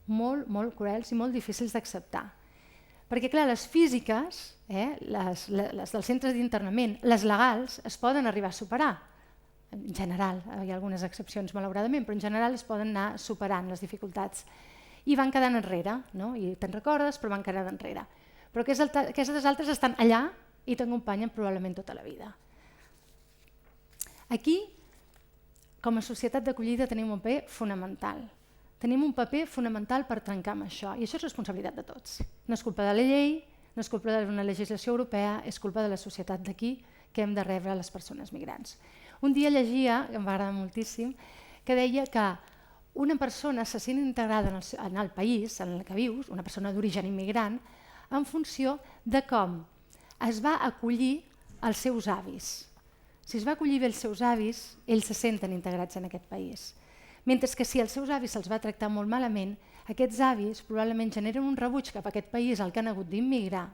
molt, molt cruels i molt difícils d'acceptar. Perquè clar, les físiques, les dels centres d'internament, les legals, es poden arribar a superar. En general, hi ha algunes excepcions malauradament, però en general es poden anar superant les dificultats. I van quedant enrere, no? I te'n recordes, però van quedant enrere. Però aquestes altres estan allà i t'acompanyen probablement tota la vida. Aquí, com a societat d'acollida, tenim un paper fonamental. Tenim un paper fonamental per trencar amb això, i això és responsabilitat de tots. No és culpa de la llei, no és culpa d'una legislació europea, és culpa de la societat d'aquí que hem de rebre les persones migrants. Un dia llegia, que em va agradar moltíssim, que deia que una persona se sent integrada en el país en el que vius, una persona d'origen immigrant, en funció de com es va acollir els seus avis. Si es va acollir bé els seus avis, ells se senten integrats en aquest país. Mentre que si els seus avis se'ls va tractar molt malament, aquests avis probablement generen un rebuig cap a aquest país al que han hagut d'immigrar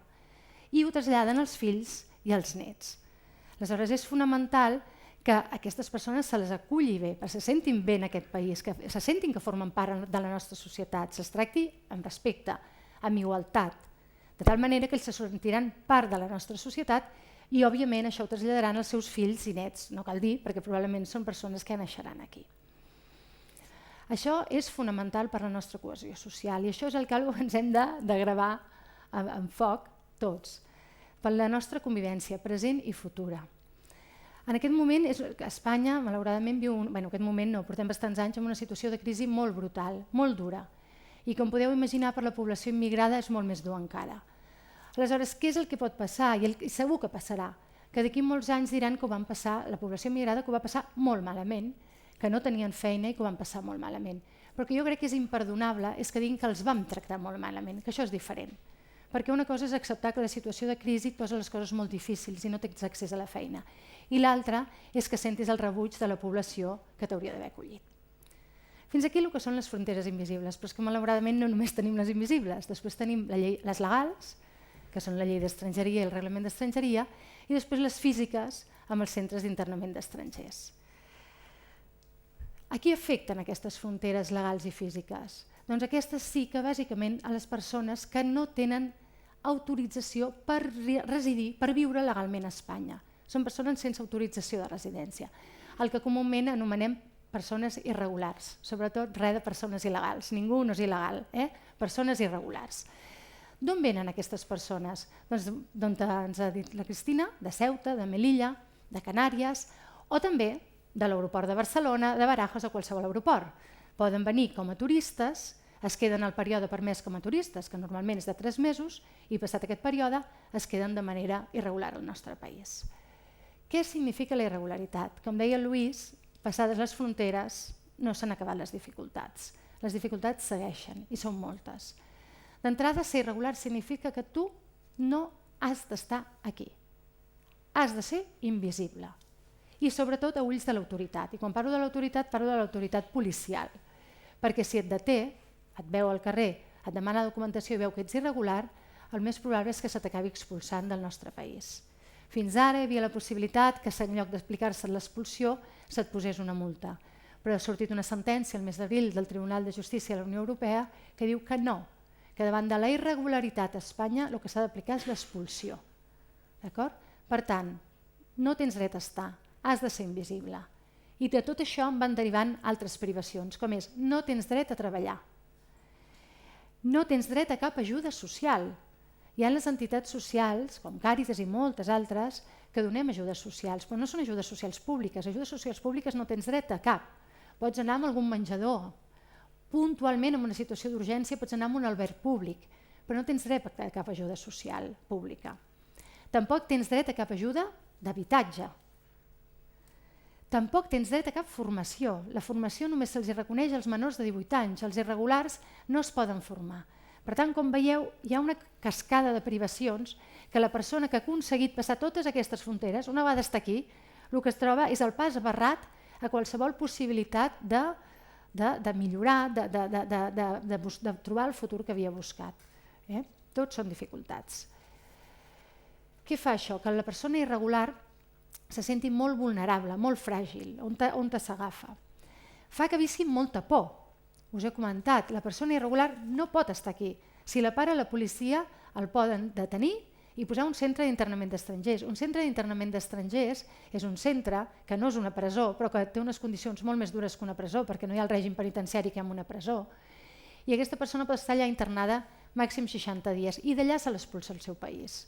i ho traslladen als fills i als nets. Aleshores és fonamental que aquestes persones se les aculli bé, que se sentin bé en aquest país, que se sentin que formen part de la nostra societat, se'ls tracti amb respecte, amb igualtat, de tal manera que ells se sentiran part de la nostra societat i òbviament això ho traslladaran als seus fills i nets, no cal dir, perquè probablement són persones que naixeran aquí. Això és fonamental per a la nostra cohesió social i això és el que ens hem de gravar en foc tots, per la nostra convivència present i futura. En aquest moment, Espanya, malauradament, viu, aquest moment no, portem bastants anys en una situació de crisi molt brutal, molt dura, i com podeu imaginar per la població immigrada és molt més dur encara. Aleshores, què és el que pot passar? I segur que passarà, que d'aquí molts anys diran que ho van passar, la població immigrada que ho va passar molt malament, que no tenien feina i que ho van passar molt malament. Però que jo crec que és imperdonable és que diguin que els vam tractar molt malament, que això és diferent. Perquè una cosa és acceptar que la situació de crisi et posa les coses molt difícils i no tens accés a la feina. I l'altra és que sentis el rebuig de la població que t'hauria d'haver acollit. Fins aquí el que són les fronteres invisibles, però és que malauradament no només tenim les invisibles, després tenim les legals, que són la llei d'estrangeria i el reglament d'estrangeria, i després les físiques amb els centres d'internament d'estrangers. A qui afecten aquestes fronteres legals i físiques? Doncs aquestes sí que bàsicament a les persones que no tenen autorització per residir, per viure legalment a Espanya. Són persones sense autorització de residència, el que comúment anomenem persones irregulars, sobretot res de persones il·legals, ningú no és il·legal, persones irregulars. D'on venen aquestes persones? Doncs d'on ens ha dit la Cristina, de Ceuta, de Melilla, de Canàries, o també de l'aeroport de Barcelona, de Barajas o qualsevol aeroport. Poden venir com a turistes, es queden el període permès com a turistes, que normalment és de 3 mesos, i passat aquest període es queden de manera irregular al nostre país. Què significa la irregularitat? Com deia el Lluís, passades les fronteres no s'han acabat les dificultats. Les dificultats segueixen i són moltes. D'entrada, ser irregular significa que tu no has d'estar aquí. Has de ser invisible. I sobretot a ulls de l'autoritat. I quan parlo de l'autoritat policial. Perquè si et deté, et veu al carrer, et demana documentació i veu que ets irregular, el més probable és que se t'acabi expulsant del nostre país. Fins ara hi havia la possibilitat que en lloc d'explicar-se l'expulsió se't posés una multa. Però ha sortit una sentència el mes d'abril del Tribunal de Justícia de la Unió Europea que diu que no, que davant de la irregularitat a Espanya el que s'ha d'aplicar és l'expulsió. D'acord? Per tant, no tens dret a estar, has de ser invisible. I de tot això en van derivant altres privacions, com és no tens dret a treballar, no tens dret a cap ajuda social. Hi ha les entitats socials, com Càritas i moltes altres, que donem ajudes socials, però no són ajudes socials públiques. Ajudes socials públiques no tens dret a cap. Pots anar a algun menjador, puntualment en una situació d'urgència pots anar a un alberg públic, però no tens dret a cap ajuda social pública. Tampoc tens dret a cap ajuda d'habitatge. Tampoc tens dret a cap formació. La formació només se'ls reconeix als menors de 18 anys. Els irregulars no es poden formar. Per tant, com veieu, hi ha una cascada de privacions que la persona que ha aconseguit passar totes aquestes fronteres, una vegada està aquí, el que es troba és el pas barrat a qualsevol possibilitat de millorar, de trobar el futur que havia buscat. Tots són dificultats. Què fa això? Que la persona irregular se senti molt vulnerable, molt fràgil, on s'agafa. Fa que visqui molta por. Us he comentat, la persona irregular no pot estar aquí. Si la para la policia, el poden detenir i posar un centre d'internament d'estrangers. Un centre d'internament d'estrangers és un centre que no és una presó, però que té unes condicions molt més dures que una presó, perquè no hi ha el règim penitenciari que en una presó. I aquesta persona pot estar allà internada màxim 60 dies i d'allà se l'expulsa al seu país.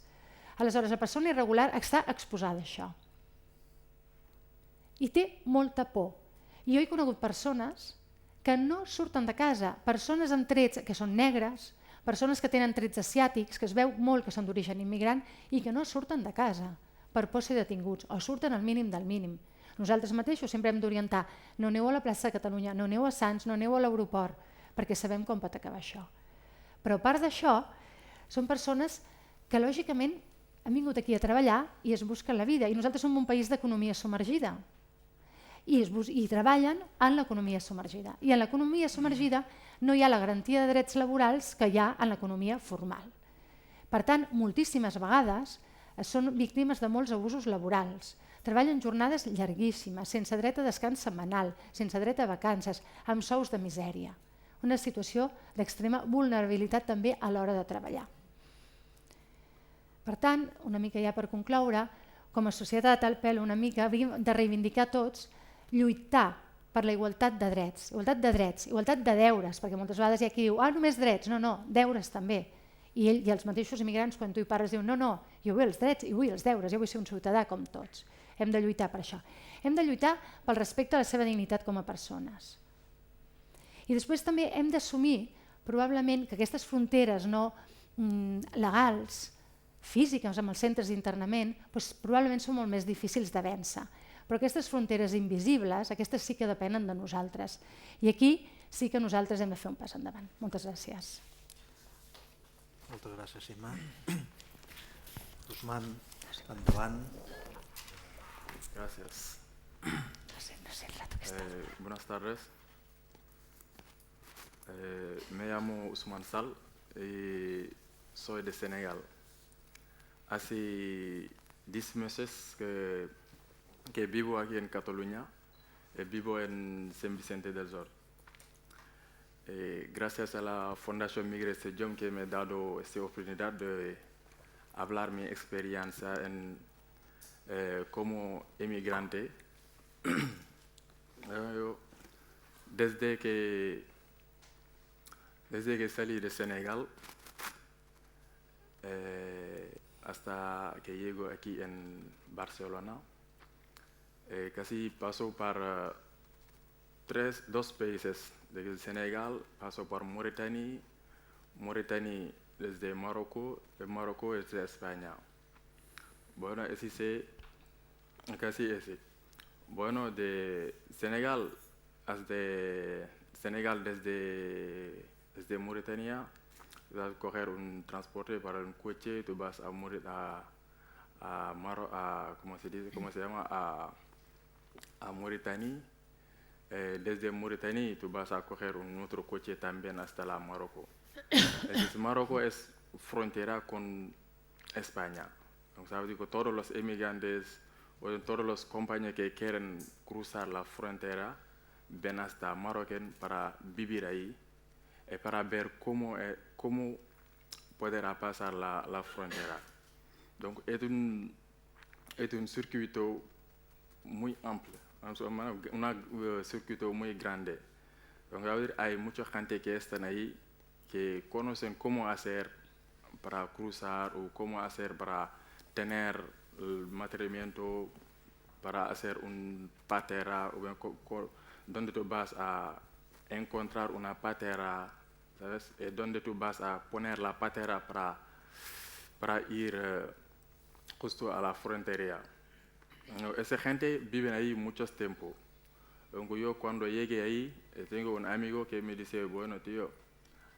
Aleshores, la persona irregular està exposada a això. I té molta por. I jo he conegut persones que no surten de casa, persones amb trets que són negres, persones que tenen trets asiàtics, que es veu molt que són d'origen immigrant i que no surten de casa per por ser detinguts o surten al mínim del mínim. Nosaltres mateixos sempre hem d'orientar, no aneu a la plaça de Catalunya, no aneu a Sants, no aneu a l'aeroport, perquè sabem com pot acabar això. Però a part d'això, són persones que lògicament han vingut aquí a treballar i es busquen la vida. I nosaltres som un país d'economia submergida. I treballen en l'economia submergida. I en l'economia submergida no hi ha la garantia de drets laborals que hi ha en l'economia formal. Per tant, moltíssimes vegades són víctimes de molts abusos laborals. Treballen jornades llarguíssimes, sense dret a descans setmanal, sense dret a vacances, amb sous de misèria. Una situació d'extrema vulnerabilitat també a l'hora de treballar. Per tant, una mica ja per concloure, com a societat al pèl una mica hem de reivindicar tots, lluitar per la igualtat de drets, igualtat de deures, perquè moltes vegades hi ha qui diu només drets, no, deures també. I els mateixos immigrants, quan tu hi parles, diuen no, jo vull els drets i vull els deures, jo vull ser un ciutadà com tots. Hem de lluitar per això. Hem de lluitar pel respecte a la seva dignitat com a persones. I després també hem d'assumir probablement que aquestes fronteres no legals, físiques amb els centres d'internament, probablement són molt més difícils de vèncer. Però aquestes fronteres invisibles, aquestes sí que depenen de nosaltres. I aquí sí que nosaltres hem de fer un pas endavant. Moltes gràcies. Moltes gràcies, Imma. Usman, endavant. Gracias. No sé el rato que está. Buenas tardes. Me llamo Usman Sall y soy de Senegal. Hace 10 meses que vivo aquí en Cataluña, vivo en San Vicente del Sur. Gracias a la Fundación Migración que me ha dado esta oportunidad de hablar mi experiencia como emigrante. Desde que salí de Senegal hasta que llego aquí en Barcelona, casi paso por dos países. Desde Senegal paso por Mauritania desde Marruecos, de Marruecos desde España. Bueno, casi ese. Bueno, de Senegal desde Mauritania vas a coger un transporte para un coche, tú vas a Mauritania. Desde Mauritania tú vas a coger un otro coche también hasta la Marruecos. Entonces, Marruecos es frontera con España. Donc, ça veut dire que todos los emigrantes o todos los compañeros que quieren cruzar la frontera ven hasta Marruecos para vivir ahí y para ver cómo poder pasar la frontera. Donc, es un circuito muy amplio. Un circuito muy grande. Donc, hay mucha gente que están ahí que conocen cómo hacer para cruzar o cómo hacer para tener el mantenimiento, para hacer un patera, donde tú vas a encontrar una patera, ¿sabes? Y donde tú vas a poner la patera para ir justo a la frontera. Esa gente vive ahí mucho tiempo. Donc yo cuando llegué ahí, tengo un amigo que me dice, bueno tío,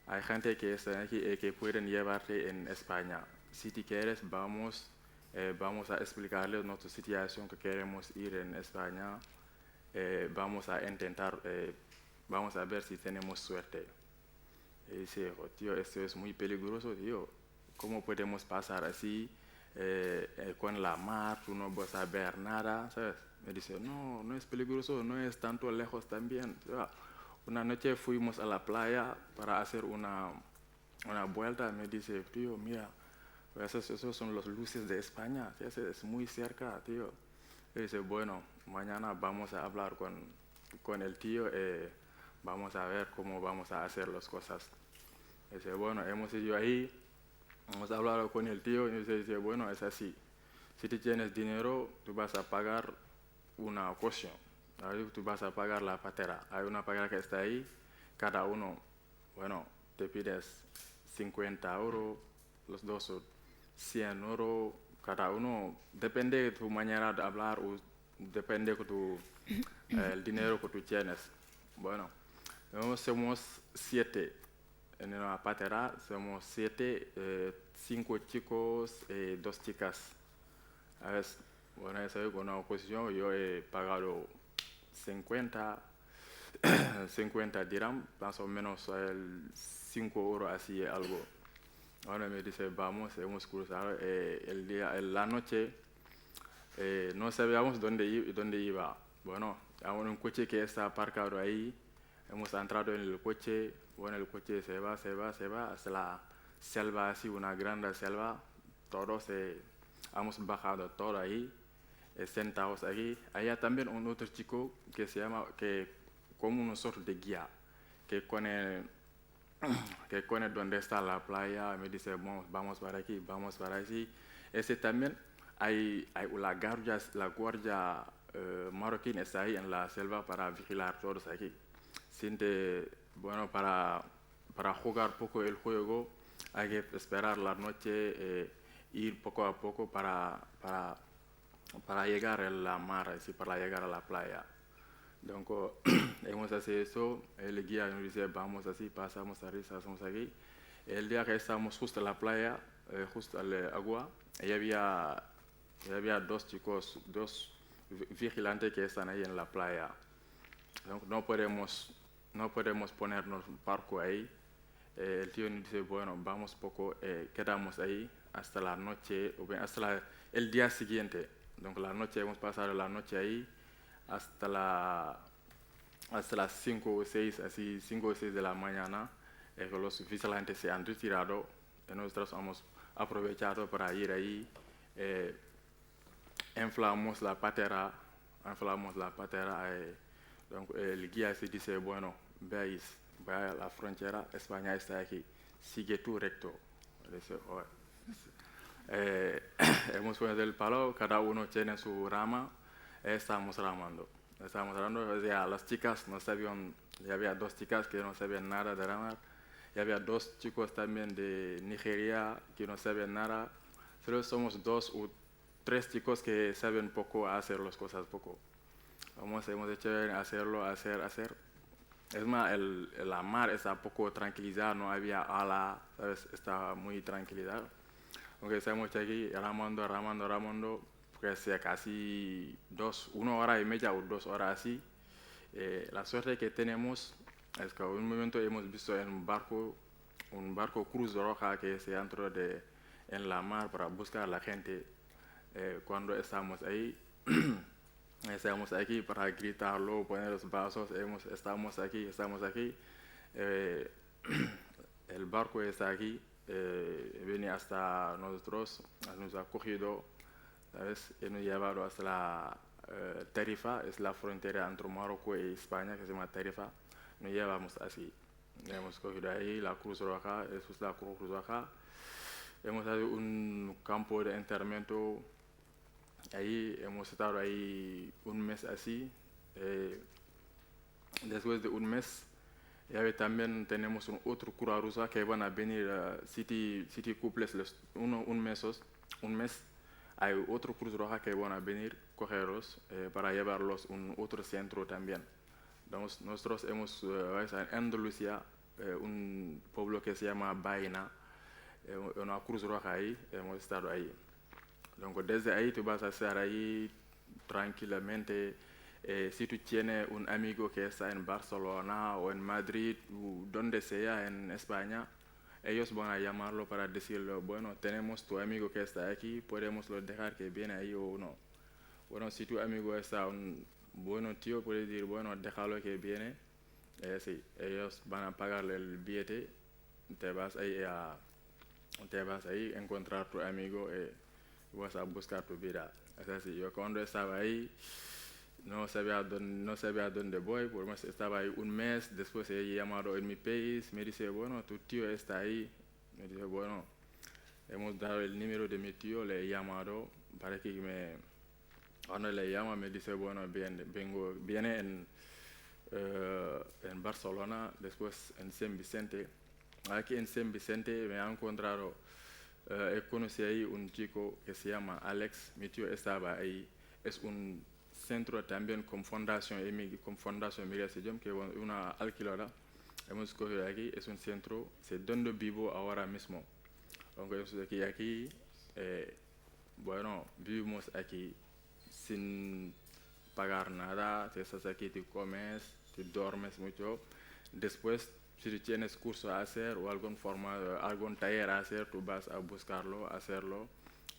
hay gente que está aquí y que pueden llevarte en España. Si te quieres, vamos a explicarles nuestra situación, que queremos ir en España. Vamos a intentar, vamos a ver si tenemos suerte. Y dice, oh, tío, esto es muy peligroso, tío. ¿Cómo podemos pasar así? Con la mar, tú no vas a ver nada, ¿sabes? Me dice, no es peligroso, no es tanto lejos también. Una noche fuimos a la playa para hacer una vuelta. Me dice, tío, mira, esos son las luces de España, es muy cerca, tío. Y dice, bueno, mañana vamos a hablar con el tío y vamos a ver cómo vamos a hacer las cosas. Y dice, bueno, hemos ido ahí. Hemos hablado con el tío y dice, bueno, es así. Si tú tienes dinero, tú vas a pagar una caución. Tú vas a pagar la patera. Hay una patera que está ahí. Cada uno, bueno, te pides 50 euros, los dos son 100 euros. Cada uno, depende de tu manera de hablar o depende de el dinero que tú tienes. Bueno, somos 7. En una patera somos 7, 5 chicos y 2 chicas. Bueno, esa es una ocasión, yo he pagado 50 dirham, más o menos 5 euros así algo. Ahora me dice, vamos, hemos cruzado la noche, no sabíamos dónde iba. Bueno, hay un coche que está aparcado ahí, hemos entrado en el coche. Bueno, el coche se va hasta la selva, así una gran selva. Todos hemos bajado todo ahí, sentados aquí. Allá también un otro chico que como una sorte de guía que conoce dónde está la playa, me dice, vamos para aquí, vamos para allí. Ese también hay la guardia marroquín está ahí en la selva para vigilar todos aquí. Bueno, para jugar poco el juego hay que esperar la noche, ir poco a poco para llegar a la mar, así, para llegar a la playa. Donc, hemos hecho eso, el guía nos dice, vamos así, pasamos aquí. El día que estábamos justo en la playa, justo al agua, y había dos chicos, dos vigilantes que están ahí en la playa. Donc, no podemos ponernos un barco ahí. El tío nos dice, bueno, vamos poco, quedamos ahí hasta la noche, o bien hasta el día siguiente. Donc, la noche, hemos pasado la noche ahí hasta las 5 o 6, así 5 o 6 de la mañana, los vigilantes se han retirado y nosotros hemos aprovechado para ir ahí, inflamos la patera, donc el guía se dice, bueno, veáis, vaya a la frontera, España está aquí, sigue tú recto. Dice, oh. Hemos puesto el palo, cada uno tiene su rama, estamos ramando, o sea, las chicas no sabían, y había 2 chicas que no sabían nada de ramar, y había 2 chicos también de Nigeria que no sabían nada, solo somos 2 o 3 chicos que saben poco hacer las cosas poco. Hemos hecho hacer. Es más, la mar está poco tranquilizada, no había ala, ¿sabes? Estaba muy tranquilizada. Aunque estamos aquí ramando, porque sea casi 1 hora y media o 2 horas así. La suerte que tenemos es que en un momento hemos visto un barco Cruz Roja que se entró en la mar para buscar a la gente. Cuando estamos ahí, estamos aquí para gritarlo, poner los vasos, estamos aquí. El barco está aquí, viene hasta nosotros, nos ha cogido, ¿sabes? Y nos ha llevado hasta la Tarifa, es la frontera entre Marruecos y España, que se llama Tarifa. Nos llevamos así. Hemos cogido ahí la Cruz Roja, eso es la Cruz Roja. Hemos hecho un campo de internamiento. Ahí hemos estado ahí 1 mes así. Después de 1 mes, también tenemos otro Cruz Roja que van a venir, si cumples un mes, hay otro Cruz Roja que van a venir cogerlos para llevarlos a otro centro también. Entonces, nosotros hemos en Andalucía, un pueblo que se llama Baena, una Cruz Roja ahí, hemos estado ahí. Donc desde ahí tú vas a estar ahí tranquilamente. Si tú tienes un amigo que está en Barcelona o en Madrid o donde sea en España, ellos van a llamarlo para decirle, bueno, tenemos tu amigo que está aquí, podemos dejar que viene ahí o no. Bueno, si tu amigo está un buen tío, puede decir, bueno, déjalo que viene. Sí, ellos van a pagarle el billete, te vas ahí a encontrar tu amigo y vas a buscar tu vida. Es así, yo cuando estaba ahí no sabía dónde voy, por más estaba ahí 1 mes, después he llamado en mi país, me dice, bueno, tu tío está ahí. Me dice, bueno, hemos dado el número de mi tío, le he llamado para que cuando le llama me dice, bueno, viene en Barcelona, después en San Vicente. Aquí en San Vicente me ha encontrado, he conocido ahí un chico que se llama Alex, mi tío estaba ahí, es un centro también con Fundación Migración, que es una alquilada, hemos cogido aquí, es un centro, es donde vivo ahora mismo. Aunque yo estoy aquí, bueno, vivimos aquí sin pagar nada, te estás aquí, te comes, te duermes mucho. Después, si tú tienes curso a hacer o algún taller a hacer, tú vas a buscarlo, hacerlo,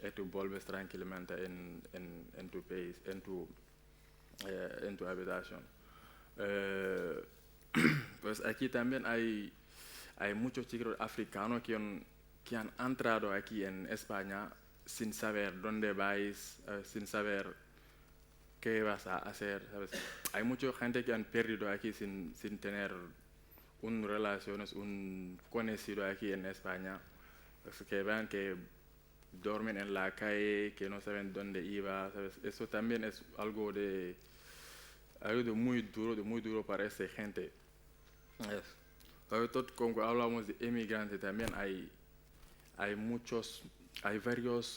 y tú vuelves tranquilamente en tu país, en tu habitación. Pues aquí también hay muchos chicos africanos que han entrado aquí en España sin saber dónde vais, sin saber ¿qué vas a hacer? ¿Sabes? Hay mucha gente que han perdido aquí sin tener un relaciones, un conocido aquí en España, pues que vean que duermen en la calle, que no saben dónde iba, ¿sabes? Eso también es algo de muy duro para esa gente. Sobre todo cuando hablamos de inmigrantes también hay varios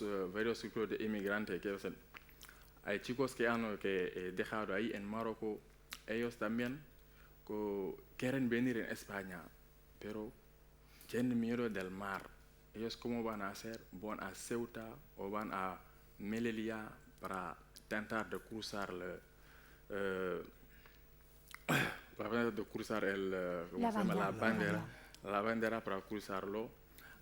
ciclos de inmigrantes que hay chicos que han dejado ahí en Marruecos, ellos también quieren venir en España, pero tienen miedo del mar. Ellos cómo van a hacer, van a Ceuta o van a Melilla para intentar de cruzar la bandera para cruzarlo.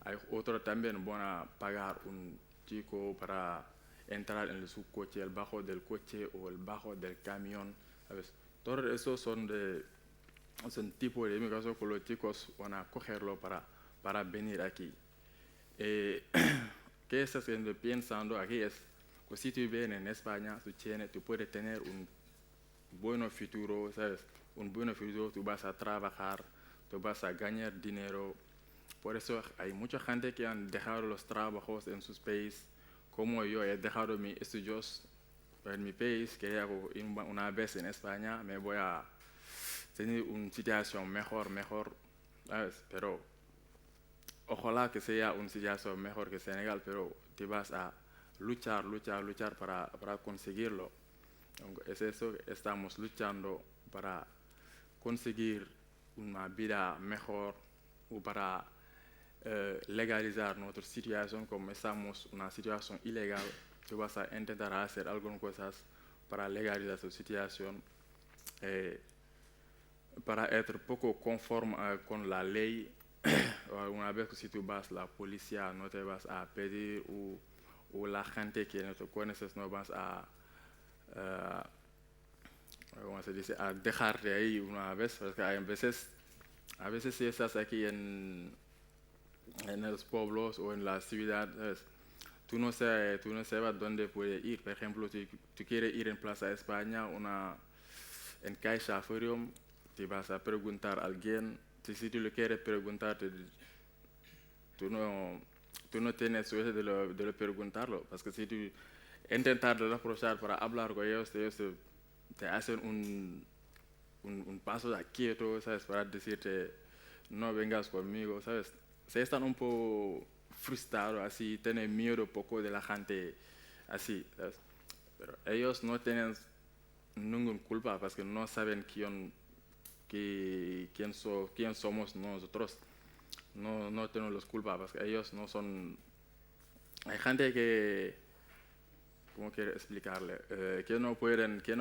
Hay otros también van a pagar un chico para entrar en su coche, el bajo del coche o el bajo del camión, ¿sabes? Todos esos son tipo de inmigración que los chicos van a cogerlo para venir aquí. ¿Qué estás pensando aquí? Es que si tú vienes en España, tú puedes tener un buen futuro, ¿sabes? Un buen futuro, tú vas a trabajar, tú vas a ganar dinero. Por eso hay mucha gente que han dejado los trabajos en sus países, como yo he dejado mis estudios en mi país, que hago una vez en España, me voy a tener una situación mejor, ¿sabes? Pero ojalá que sea una situación mejor que Senegal, pero te vas a luchar para conseguirlo. Es eso, estamos luchando para conseguir una vida mejor o para legalizar nuestra situación. Como estamos en una situación ilegal, tú vas a intentar hacer algunas cosas para legalizar su situación, para ser poco conforme con la ley. Una vez que si tú vas, la policía no te vas a pedir o la gente que no te conoces no vas a ¿cómo se dice? A dejarte ahí una vez, porque a veces si estás aquí en los pueblos o en la ciudad, ¿sabes? Tú no sabes dónde puedes ir. Por ejemplo, tú quieres ir en Plaza España, en Caixa Forum, te vas a preguntar a alguien. Si tú le quieres preguntar, tú no tienes suerte de preguntarlo, porque si tú intentas de aprovechar para hablar con ellos te hacen un paso de quieto, ¿sabes? Para decirte, no vengas conmigo, ¿sabes? Se están un poco frustrados, así, tienen miedo un poco de la gente, así, ¿sabes? Pero ellos no tienen ninguna culpa, porque no saben quién somos nosotros. No tenemos las culpas, porque ellos no son... Hay gente que... ¿Cómo quiero explicarle? Que no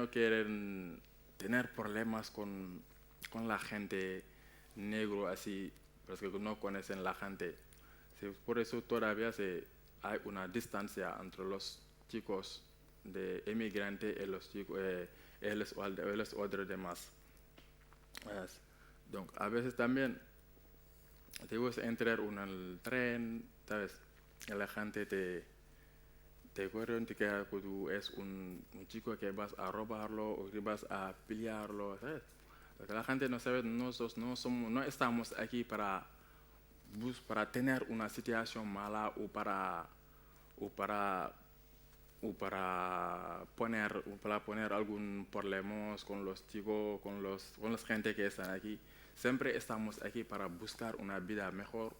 quieren tener problemas con la gente negro, así, porque no conocen la gente. Sí, por eso todavía hay una distancia entre los chicos de inmigrantes y los chicos y los otros demás. Donc, a veces también te vas a entrar en el tren, ¿sabes? Y la gente te corren, te queda que tú es un chico que vas a robarlo o que vas a pelearlo, ¿sabes? Porque la gente no sabe, nosotros no estamos aquí para tener una situación mala o para poner algún problema con los chicos, con las gente que están aquí. Siempre estamos aquí para buscar una vida mejor,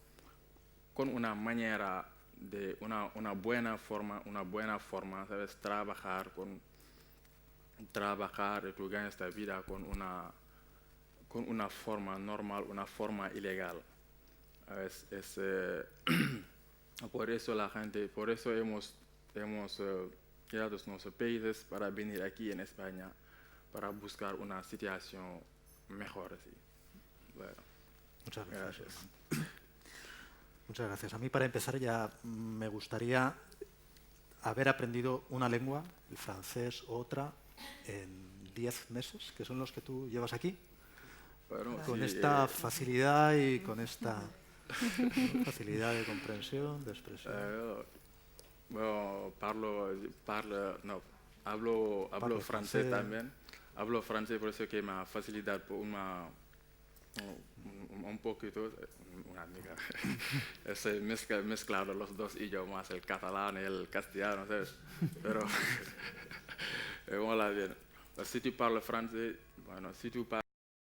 con una manera de una buena forma, ¿sabes? Trabajar y tú ganas esta vida con una forma normal, una forma ilegal. Por eso hemos quedado en nuestros países para venir aquí en España para buscar una situación mejor, así. Bueno, muchas gracias. Muchas gracias. A mí, para empezar, ya me gustaría haber aprendido una lengua, el francés o otra, en 10 meses, que son los que tú llevas aquí. Bueno, con sí, esta facilidad y con esta facilidad de comprensión, de expresión. Bueno, hablo Parle francés francés. también. Hablo francés, por eso que me facilita un poquito, una amiga, es mezclar los dos idiomas, el catalán y el castellano, ¿sabes? Pero, voilà bien. Si tu parles français, bueno, si tu parles